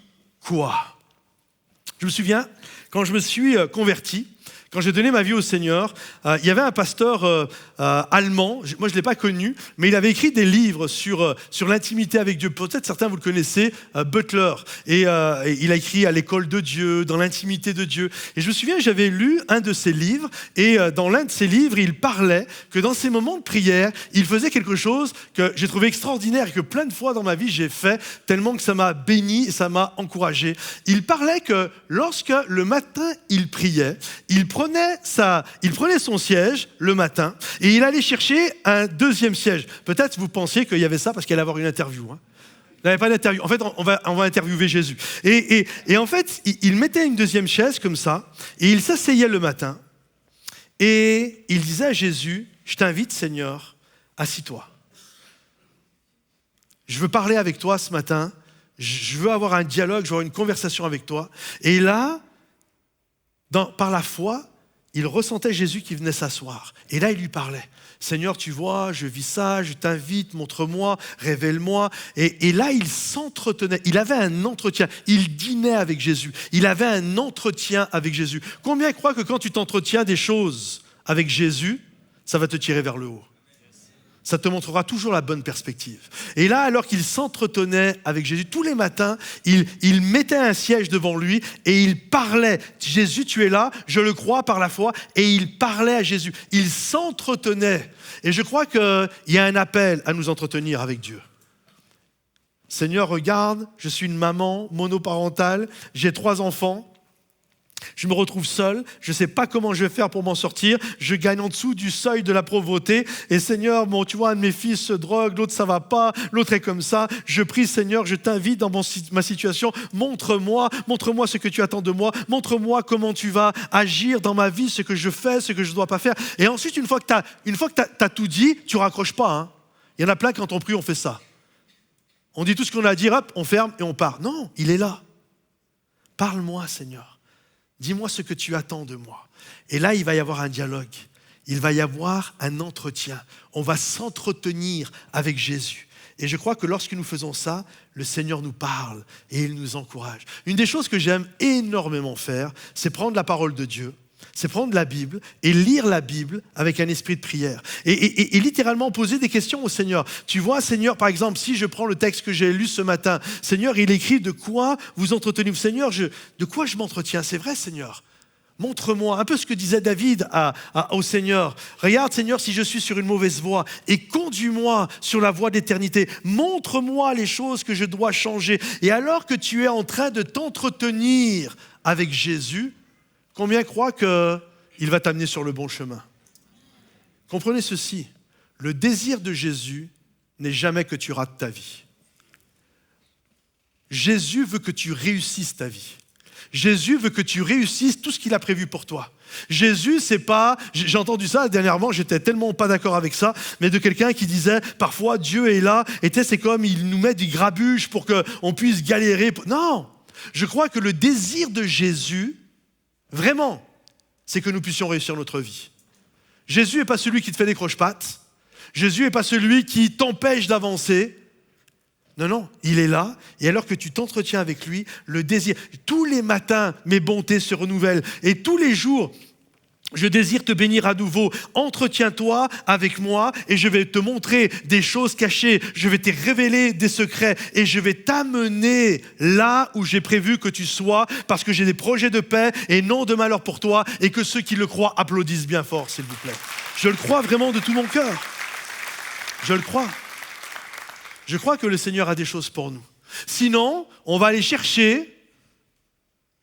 quoi? Je me souviens, quand je me suis converti, quand j'ai donné ma vie au Seigneur, il y avait un pasteur allemand, moi je ne l'ai pas connu, mais il avait écrit des livres sur l'intimité avec Dieu. Peut-être certains vous le connaissez, Butler. Et il a écrit à l'école de Dieu, dans l'intimité de Dieu. Et je me souviens, j'avais lu un de ses livres, et dans l'un de ses livres, il parlait que dans ses moments de prière, il faisait quelque chose que j'ai trouvé extraordinaire et que plein de fois dans ma vie j'ai fait, tellement que ça m'a béni et ça m'a encouragé. Il parlait que lorsque le matin il priait, il prenait son siège le matin et il allait chercher un deuxième siège. Peut-être vous pensiez qu'il y avait ça parce qu'il allait avoir une interview. Il n'avait pas d'interview. En fait, on va interviewer Jésus. Et en fait, il mettait une deuxième chaise comme ça et il s'asseyait le matin et il disait à Jésus, « Je t'invite, Seigneur, assis-toi. Je veux parler avec toi ce matin. Je veux avoir un dialogue, je veux avoir une conversation avec toi. » Et là, par la foi, il ressentait Jésus qui venait s'asseoir. Et là, il lui parlait. « Seigneur, tu vois, je vis ça, je t'invite, montre-moi, révèle-moi. » Et là, il s'entretenait. Il avait un entretien. Il dînait avec Jésus. Il avait un entretien avec Jésus. Combien croient que quand tu t'entretiens des choses avec Jésus, ça va te tirer vers le haut? Ça te montrera toujours la bonne perspective. Et là, alors qu'il s'entretenait avec Jésus, tous les matins, il mettait un siège devant lui et il parlait. Jésus, tu es là, je le crois par la foi. Et il parlait à Jésus. Il s'entretenait. Et je crois qu'il y a un appel à nous entretenir avec Dieu. Seigneur, regarde, je suis une maman monoparentale, j'ai 3 enfants. Je me retrouve seul, je ne sais pas comment je vais faire pour m'en sortir, je gagne en dessous du seuil de la pauvreté et Seigneur, bon, tu vois, un de mes fils se drogue, l'autre ça va pas, l'autre est comme ça, je prie Seigneur, je t'invite dans ma situation, montre-moi ce que tu attends de moi, montre-moi comment tu vas agir dans ma vie, ce que je fais, ce que je ne dois pas faire. Et ensuite, une fois que tu as tout dit, tu ne raccroches pas. Il y en a plein, quand on prie, on fait ça. On dit tout ce qu'on a à dire, hop, on ferme et on part. Non, il est là. Parle-moi Seigneur. Dis-moi ce que tu attends de moi. Et là, il va y avoir un dialogue. Il va y avoir un entretien. On va s'entretenir avec Jésus. Et je crois que lorsque nous faisons ça, le Seigneur nous parle et il nous encourage. Une des choses que j'aime énormément faire, c'est prendre la parole de Dieu, c'est prendre la Bible et lire la Bible avec un esprit de prière. Et littéralement poser des questions au Seigneur. Tu vois, Seigneur, par exemple, si je prends le texte que j'ai lu ce matin, Seigneur, il écrit de quoi vous entretenez. Seigneur, de quoi je m'entretiens? C'est vrai, Seigneur. Montre-moi, un peu ce que disait David au Seigneur. Regarde, Seigneur, si je suis sur une mauvaise voie et conduis-moi sur la voie d'éternité. Montre-moi les choses que je dois changer. Et alors que tu es en train de t'entretenir avec Jésus, combien croient qu'il va t'amener sur le bon chemin? Comprenez ceci, le désir de Jésus n'est jamais que tu rates ta vie. Jésus veut que tu réussisses ta vie. Jésus veut que tu réussisses tout ce qu'il a prévu pour toi. Jésus, c'est pas... J'ai entendu ça dernièrement, j'étais tellement pas d'accord avec ça, mais de quelqu'un qui disait, parfois Dieu est là, et c'est comme il nous met du grabuge pour qu'on puisse galérer. Non, je crois que le désir de Jésus, vraiment, c'est que nous puissions réussir notre vie. Jésus n'est pas celui qui te fait des croche-pattes. Jésus n'est pas celui qui t'empêche d'avancer. Non, il est là. Et alors que tu t'entretiens avec lui, le désir. Tous les matins, mes bontés se renouvellent. Et tous les jours, je désire te bénir à nouveau. Entretiens-toi avec moi et je vais te montrer des choses cachées. Je vais te révéler des secrets et je vais t'amener là où j'ai prévu que tu sois parce que j'ai des projets de paix et non de malheur pour toi et que ceux qui le croient applaudissent bien fort, s'il vous plaît. Je le crois vraiment de tout mon cœur. Je le crois. Je crois que le Seigneur a des choses pour nous. Sinon, on va aller chercher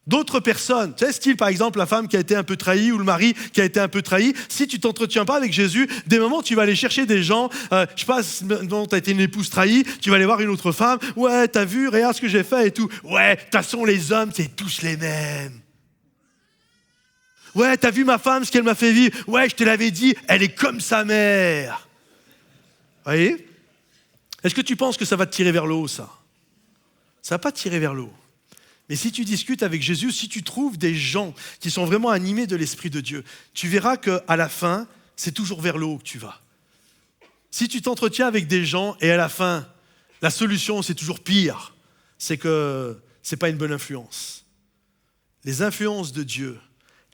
d'autres personnes. Tu sais, style par exemple la femme qui a été un peu trahie ou le mari qui a été un peu trahi. Si tu t'entretiens pas avec Jésus, des moments tu vas aller chercher des gens, je sais pas, non, tu as été une épouse trahie, tu vas aller voir une autre femme. Ouais, t'as vu, regarde ce que j'ai fait et tout. Ouais, de toute façon les hommes, c'est tous les mêmes. Ouais, t'as vu ma femme, ce qu'elle m'a fait vivre. Ouais, je te l'avais dit, elle est comme sa mère. Vous voyez? Est-ce que tu penses que ça va te tirer vers le haut, ça? Ça ne va pas te tirer vers le haut. Mais si tu discutes avec Jésus, si tu trouves des gens qui sont vraiment animés de l'Esprit de Dieu, tu verras qu'à la fin, c'est toujours vers le haut que tu vas. Si tu t'entretiens avec des gens et à la fin, La solution, c'est toujours pire. C'est que ce n'est pas une bonne influence. Les influences de Dieu,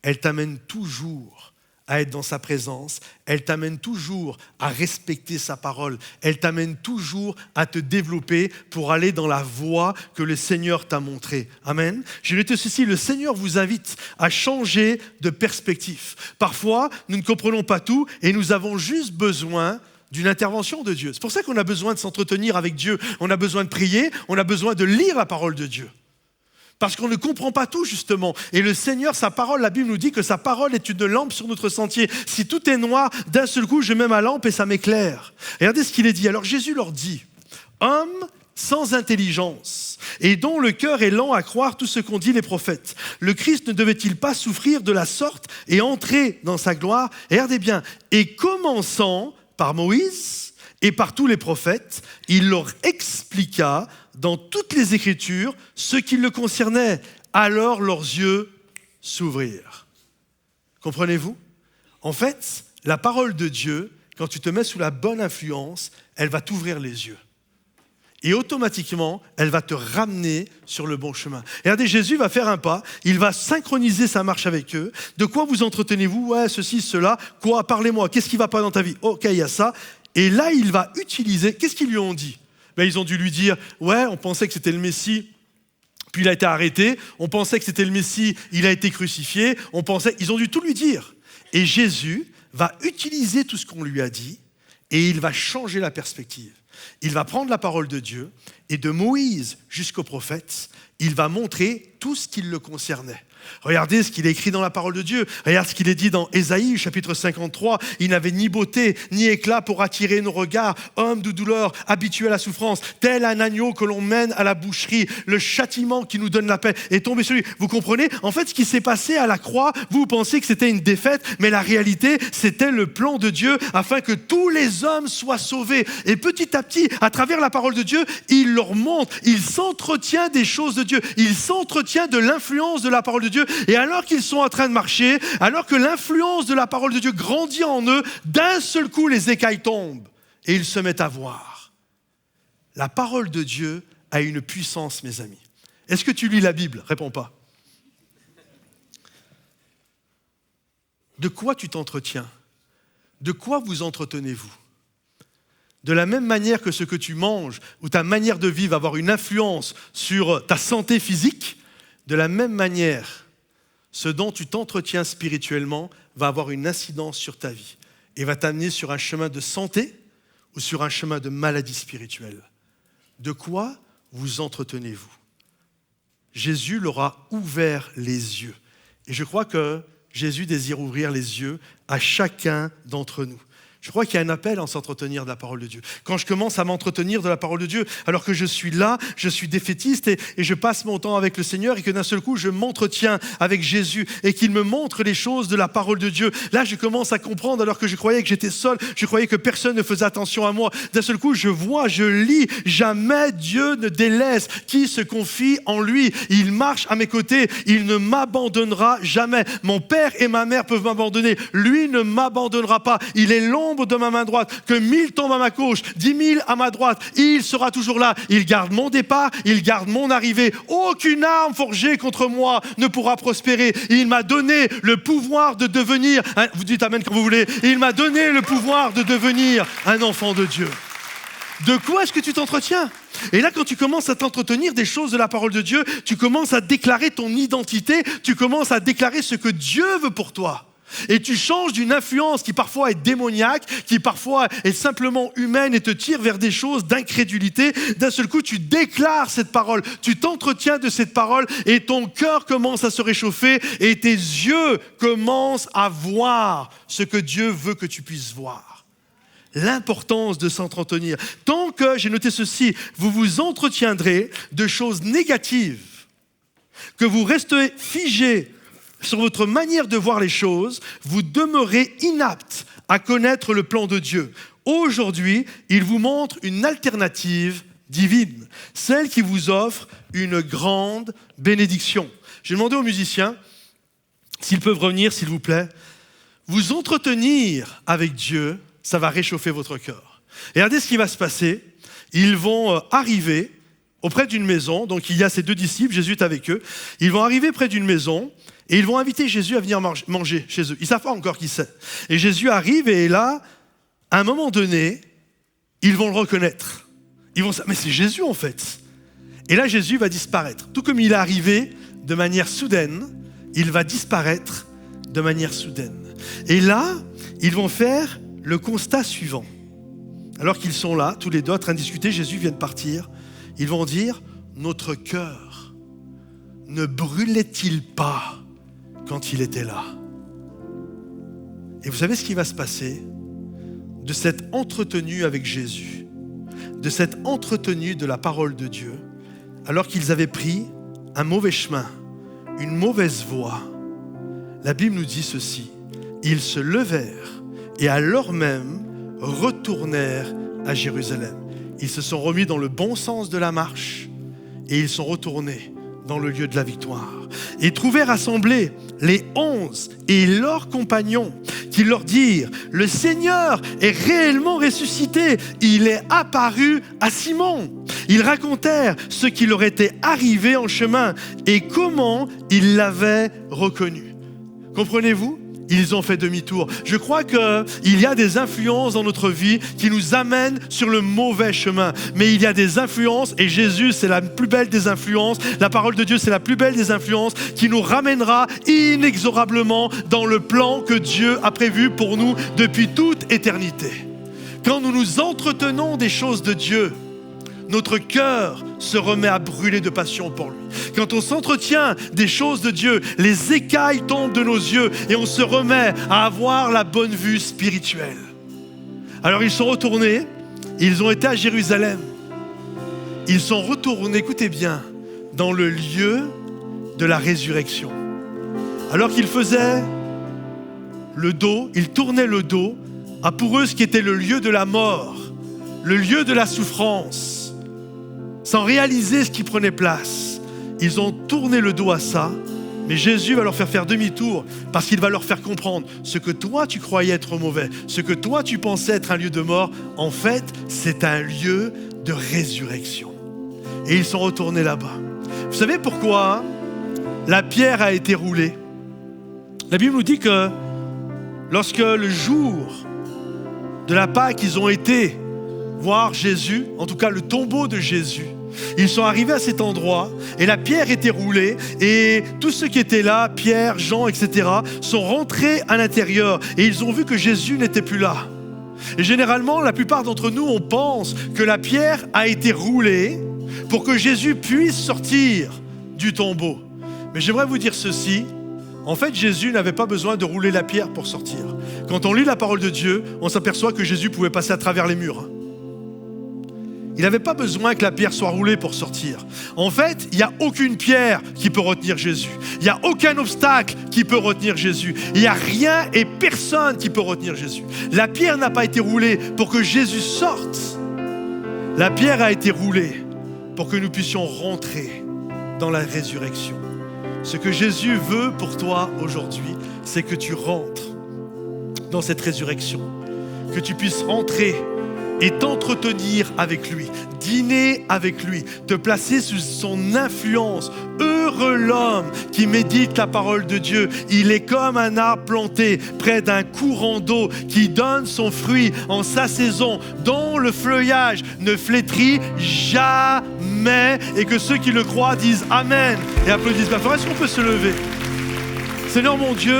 elles t'amènent toujours à être dans sa présence, elles t'amènent toujours à respecter sa parole, elles t'amènent toujours à te développer pour aller dans la voie que le Seigneur t'a montrée. Amen. Je vais te dire ceci, le Seigneur vous invite à changer de perspective. Parfois, nous ne comprenons pas tout et nous avons juste besoin d'une intervention de Dieu. C'est pour ça qu'on a besoin de s'entretenir avec Dieu, on a besoin de prier, on a besoin de lire la parole de Dieu. Parce qu'on ne comprend pas tout, justement. Et le Seigneur, sa parole, la Bible nous dit que sa parole est une lampe sur notre sentier. Si tout est noir, d'un seul coup, je mets ma lampe et ça m'éclaire. Regardez ce qu'il est dit. Alors Jésus leur dit, « Homme sans intelligence, et dont le cœur est lent à croire tout ce qu'ont dit les prophètes. Le Christ ne devait-il pas souffrir de la sorte et entrer dans sa gloire ?» Et regardez bien, « Et commençant par Moïse et par tous les prophètes, il leur expliqua dans toutes les Écritures ce qui le concernait. Alors leurs yeux s'ouvrirent. » Comprenez-vous? En fait, la parole de Dieu, quand tu te mets sous la bonne influence, elle va t'ouvrir les yeux. Et automatiquement, elle va te ramener sur le bon chemin. Et regardez, Jésus va faire un pas, il va synchroniser sa marche avec eux. De quoi vous entretenez-vous? Ouais, ceci, cela. Quoi? Parlez-moi. Qu'est-ce qui ne va pas dans ta vie? Ok, il y a ça. Et là, il va utiliser... Qu'est-ce qu'ils lui ont dit? Ils ont dû lui dire, ouais, on pensait que c'était le Messie, puis il a été arrêté. On pensait que c'était le Messie, il a été crucifié. Ils ont dû tout lui dire. Et Jésus va utiliser tout ce qu'on lui a dit et il va changer la perspective. Il va prendre la parole de Dieu et de Moïse jusqu'aux prophètes, il va montrer tout ce qui le concernait. Regardez ce qu'il est écrit dans la parole de Dieu. Regarde ce qu'il est dit dans Ésaïe, chapitre 53. Il n'avait ni beauté, ni éclat pour attirer nos regards. Homme de douleur, habitué à la souffrance, tel un agneau que l'on mène à la boucherie. Le châtiment qui nous donne la paix est tombé sur lui. Vous comprenez? En fait, ce qui s'est passé à la croix, vous pensez que c'était une défaite, mais la réalité, c'était le plan de Dieu afin que tous les hommes soient sauvés. Et petit à petit, à travers la parole de Dieu, il leur montre, il s'entretient des choses de Dieu. Il s'entretient de l'influence de la parole de Dieu. Et alors qu'ils sont en train de marcher, alors que l'influence de la parole de Dieu grandit en eux, d'un seul coup, les écailles tombent et ils se mettent à voir. La parole de Dieu a une puissance, mes amis. Est-ce que tu lis la Bible? Réponds pas. De quoi tu t'entretiens? De quoi vous entretenez-vous? De la même manière que ce que tu manges ou ta manière de vivre va avoir une influence sur ta santé physique, de la même manière, ce dont tu t'entretiens spirituellement va avoir une incidence sur ta vie et va t'amener sur un chemin de santé ou sur un chemin de maladie spirituelle. De quoi vous entretenez-vous? Jésus leur a ouvert les yeux. Et je crois que Jésus désire ouvrir les yeux à chacun d'entre nous. Je crois qu'il y a un appel à s'entretenir de la parole de Dieu. Quand je commence à m'entretenir de la parole de Dieu, alors que je suis là, je suis défaitiste et je passe mon temps avec le Seigneur et que d'un seul coup, je m'entretiens avec Jésus et qu'il me montre les choses de la parole de Dieu. Là, je commence à comprendre alors que je croyais que j'étais seul, je croyais que personne ne faisait attention à moi. D'un seul coup, je vois, je lis, jamais Dieu ne délaisse qui se confie en lui. Il marche à mes côtés, il ne m'abandonnera jamais. Mon père et ma mère peuvent m'abandonner, lui ne m'abandonnera pas. Il est l'ombre de ma main droite, que 1000 tombent à ma gauche, 10 000 à ma droite, il sera toujours là. Il garde mon départ, il garde mon arrivée. Aucune arme forgée contre moi ne pourra prospérer. Il m'a donné le pouvoir de devenir, vous dites amen quand vous voulez, il m'a donné le pouvoir de devenir un enfant de Dieu. De quoi est-ce que tu t'entretiens? Et là, quand tu commences à t'entretenir des choses de la parole de Dieu, tu commences à déclarer ton identité, tu commences à déclarer ce que Dieu veut pour toi. Et tu changes d'une influence qui parfois est démoniaque, qui parfois est simplement humaine et te tire vers des choses d'incrédulité. D'un seul coup, tu déclares cette parole, tu t'entretiens de cette parole et ton cœur commence à se réchauffer et tes yeux commencent à voir ce que Dieu veut que tu puisses voir. L'importance de s'entretenir. Tant que, j'ai noté ceci, vous vous entretiendrez de choses négatives, que vous resterez figés sur votre manière de voir les choses, vous demeurez inapte à connaître le plan de Dieu. Aujourd'hui, il vous montre une alternative divine, celle qui vous offre une grande bénédiction. J'ai demandé aux musiciens s'ils peuvent revenir, s'il vous plaît. Vous entretenir avec Dieu, ça va réchauffer votre cœur. Et regardez ce qui va se passer. ils vont arriver auprès d'une maison. Donc il y a ces deux disciples, Jésus est avec eux. Ils vont arriver près d'une maison et ils vont inviter Jésus à venir manger chez eux. Ils ne savent pas encore qui c'est. Et Jésus arrive et là, à un moment donné, ils vont le reconnaître. Ils vont dire, mais c'est Jésus en fait. Et là, Jésus va disparaître. Tout comme il est arrivé de manière soudaine, il va disparaître de manière soudaine. Et là, ils vont faire le constat suivant. Alors qu'ils sont là, tous les deux, en train de discuter, Jésus vient de partir. Ils vont dire, notre cœur ne brûlait-il pas quand il était là? Et vous savez ce qui va se passer? De cette entretenue avec Jésus, de cette entretenue de la parole de Dieu, alors qu'ils avaient pris un mauvais chemin, une mauvaise voie, la Bible nous dit ceci, ils se levèrent et à l'heure même retournèrent à Jérusalem. Ils se sont remis dans le bon sens de la marche et ils sont retournés dans le lieu de la victoire. Et trouvèrent assemblés les 11 et leurs compagnons qui leur dirent, le Seigneur est réellement ressuscité, il est apparu à Simon. Ils racontèrent ce qui leur était arrivé en chemin et comment ils l'avaient reconnu. Comprenez-vous? Ils ont fait demi-tour. Je crois qu'il y a des influences dans notre vie qui nous amènent sur le mauvais chemin. Mais il y a des influences, et Jésus, c'est la plus belle des influences. La parole de Dieu, c'est la plus belle des influences qui nous ramènera inexorablement dans le plan que Dieu a prévu pour nous depuis toute éternité. Quand nous nous entretenons des choses de Dieu, notre cœur se remet à brûler de passion pour lui. Quand on s'entretient des choses de Dieu, les écailles tombent de nos yeux et on se remet à avoir la bonne vue spirituelle. Alors ils sont retournés, ils ont été à Jérusalem. Ils sont retournés, écoutez bien, dans le lieu de la résurrection. Alors qu'ils faisaient le dos, ils tournaient le dos à pour eux ce qui était le lieu de la mort, le lieu de la souffrance. Sans réaliser ce qui prenait place, ils ont tourné le dos à ça, mais Jésus va leur faire demi-tour parce qu'il va leur faire comprendre ce que toi tu croyais être mauvais, ce que toi tu pensais être un lieu de mort, en fait c'est un lieu de résurrection. Et ils sont retournés là-bas. Vous savez pourquoi la pierre a été roulée? La Bible nous dit que lorsque le jour de la Pâque, ils ont été voir Jésus, en tout cas le tombeau de Jésus. Ils sont arrivés à cet endroit et la pierre était roulée et tous ceux qui étaient là, Pierre, Jean, etc., sont rentrés à l'intérieur et ils ont vu que Jésus n'était plus là. Et généralement, la plupart d'entre nous, on pense que la pierre a été roulée pour que Jésus puisse sortir du tombeau. Mais j'aimerais vous dire ceci, en fait, Jésus n'avait pas besoin de rouler la pierre pour sortir. Quand on lit la parole de Dieu, on s'aperçoit que Jésus pouvait passer à travers les murs. Il n'avait pas besoin que la pierre soit roulée pour sortir. En fait, il n'y a aucune pierre qui peut retenir Jésus. Il n'y a aucun obstacle qui peut retenir Jésus. Il n'y a rien et personne qui peut retenir Jésus. La pierre n'a pas été roulée pour que Jésus sorte. La pierre a été roulée pour que nous puissions rentrer dans la résurrection. Ce que Jésus veut pour toi aujourd'hui, c'est que tu rentres dans cette résurrection. Que tu puisses rentrer et t'entretenir avec lui, dîner avec lui, te placer sous son influence. Heureux l'homme qui médite la parole de Dieu. Il est comme un arbre planté près d'un courant d'eau qui donne son fruit en sa saison, dont le feuillage ne flétrit jamais. Et que ceux qui le croient disent Amen et applaudissent. Est-ce qu'on peut se lever? Seigneur mon Dieu,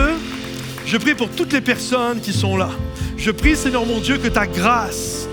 je prie pour toutes les personnes qui sont là. Je prie, Seigneur mon Dieu, que ta grâce,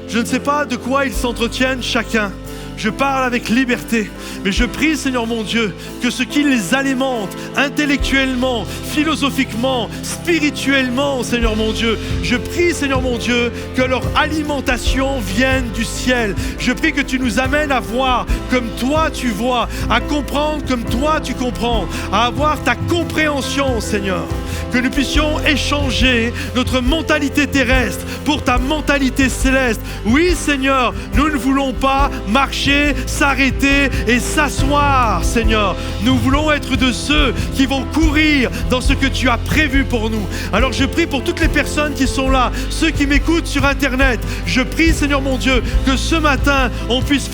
je ne sais pas de quoi ils s'entretiennent chacun. Je parle avec liberté, mais je prie, Seigneur mon Dieu, que ce qui les alimente intellectuellement, philosophiquement, spirituellement, Seigneur mon Dieu, je prie, Seigneur mon Dieu, que leur alimentation vienne du ciel. Je prie que tu nous amènes à voir comme toi tu vois, à comprendre comme toi tu comprends, à avoir ta compréhension, Seigneur. Que nous puissions échanger notre mentalité terrestre pour ta mentalité céleste. Oui, Seigneur, nous ne voulons pas marcher, s'arrêter et s'asseoir, Seigneur. Nous voulons être de ceux qui vont courir dans ce que tu as prévu pour nous. Alors je prie pour toutes les personnes qui sont là, ceux qui m'écoutent sur Internet. Je prie, Seigneur mon Dieu, que ce matin, on puisse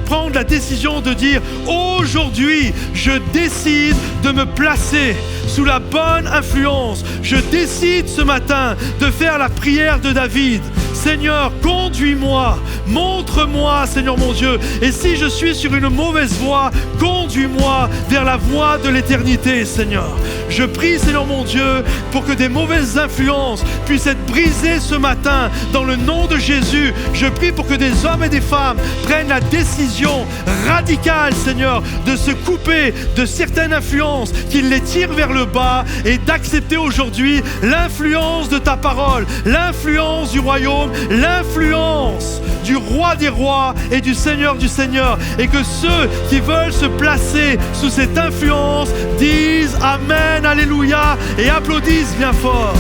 prendre la décision de dire aujourd'hui, je décide de me placer sous la bonne influence. Je décide ce matin de faire la prière de David. Seigneur, conduis-moi, montre-moi, Seigneur mon Dieu. Et si je suis sur une mauvaise voie, conduis-moi vers la voie de l'éternité, Seigneur. Je prie, Seigneur mon Dieu, pour que des mauvaises influences puissent être brisées ce matin. Dans le nom de Jésus, je prie pour que des hommes et des femmes prennent la décision radicale, Seigneur, de se couper de certaines influences qui les tirent vers le bas et d'accepter aujourd'hui l'influence de ta parole, l'influence du royaume, l'influence du roi des rois et du Seigneur du Seigneur, et que ceux qui veulent se placer sous cette influence disent Amen, Alléluia, et applaudissent bien fort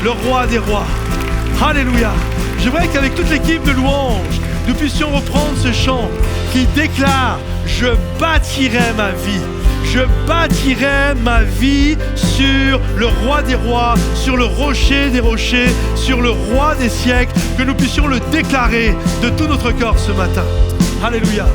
le roi des rois. Alléluia. J'aimerais qu'avec toute l'équipe de louanges, nous puissions reprendre ce chant qui déclare Je bâtirai ma vie. Je bâtirai ma vie sur le roi des rois, sur le rocher des rochers, sur le roi des siècles, que nous puissions le déclarer de tout notre corps ce matin. Alléluia.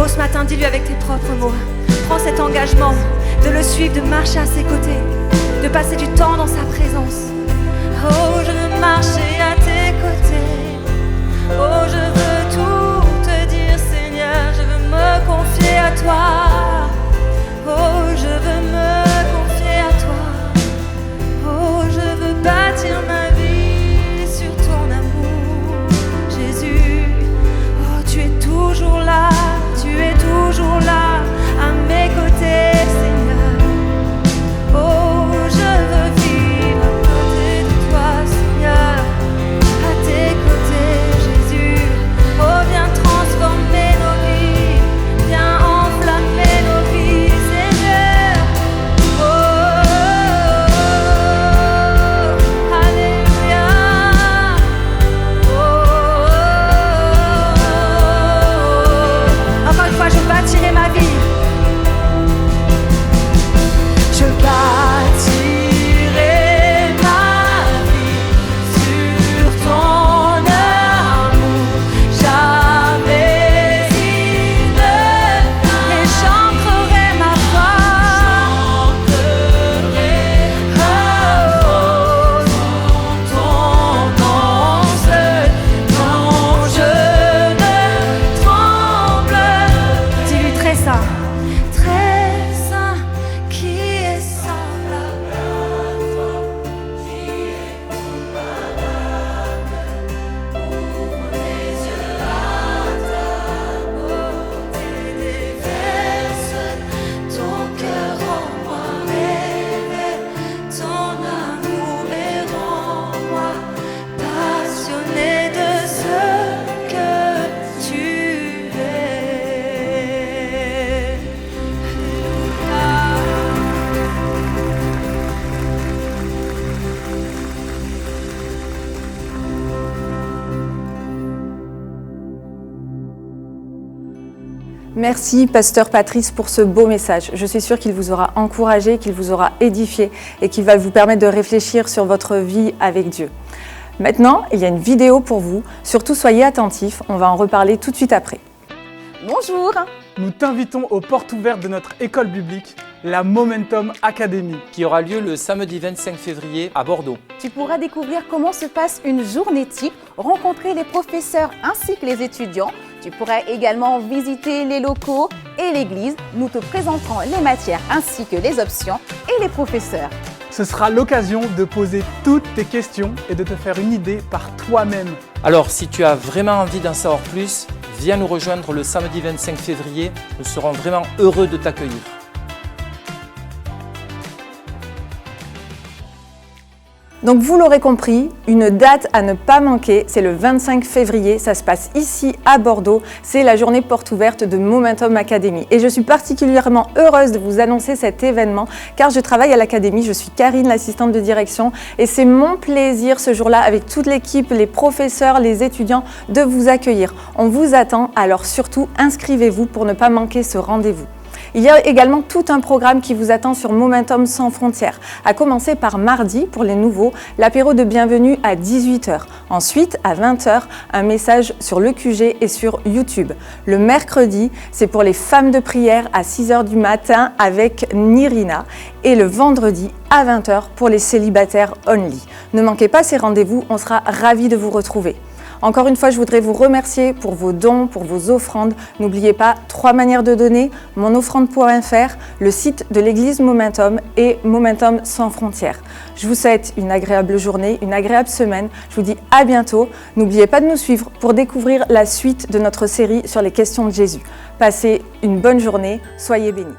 Ce matin, dis-lui avec tes propres mots. Prends cet engagement de le suivre, de marcher à ses côtés, de passer du temps dans sa présence. Oh, je veux marcher à tes côtés. Oh, je veux tout te dire, Seigneur. Je veux me confier à toi. Oh, je veux me confier à toi. Oh, je veux bâtir ma vie sur ton amour, Jésus. Oh, tu es toujours là. Tu es toujours là, à mes côtés, Seigneur. Oh, je veux vivre à côté de toi, Seigneur. À tes côtés, Jésus. Oh, viens transformer nos vies. Viens enflammer Merci, Pasteur Patrice, pour ce beau message. Je suis sûre qu'il vous aura encouragé, qu'il vous aura édifié et qu'il va vous permettre de réfléchir sur votre vie avec Dieu. Maintenant, il y a une vidéo pour vous. Surtout, soyez attentifs. On va en reparler tout de suite après. Bonjour! Nous t'invitons aux portes ouvertes de notre école biblique, la Momentum Academy. Qui aura lieu le samedi 25 février à Bordeaux. Tu pourras découvrir comment se passe une journée type, rencontrer les professeurs ainsi que les étudiants. Tu pourras également visiter les locaux et l'église. Nous te présenterons les matières ainsi que les options et les professeurs. Ce sera l'occasion de poser toutes tes questions et de te faire une idée par toi-même. Alors si tu as vraiment envie d'en savoir plus, viens nous rejoindre le samedi 25 février. Nous serons vraiment heureux de t'accueillir. Donc vous l'aurez compris, une date à ne pas manquer, c'est le 25 février, ça se passe ici à Bordeaux, c'est la journée porte ouverte de Momentum Academy. Et je suis particulièrement heureuse de vous annoncer cet événement car je travaille à l'académie, je suis Karine, l'assistante de direction et c'est mon plaisir ce jour-là avec toute l'équipe, les professeurs, les étudiants de vous accueillir. On vous attend, alors surtout inscrivez-vous pour ne pas manquer ce rendez-vous. Il y a également tout un programme qui vous attend sur Momentum sans frontières, à commencer par mardi pour les nouveaux, l'apéro de bienvenue à 18h. Ensuite, à 20h, un message sur le QG et sur YouTube. Le mercredi, c'est pour les femmes de prière à 6h du matin avec Nirina. Et le vendredi, à 20h, pour les célibataires only. Ne manquez pas ces rendez-vous, on sera ravis de vous retrouver. Encore une fois, je voudrais vous remercier pour vos dons, pour vos offrandes. N'oubliez pas 3 manières de donner, monoffrande.fr, le site de l'église Momentum et Momentum sans frontières. Je vous souhaite une agréable journée, une agréable semaine. Je vous dis à bientôt. N'oubliez pas de nous suivre pour découvrir la suite de notre série sur les questions de Jésus. Passez une bonne journée, soyez bénis.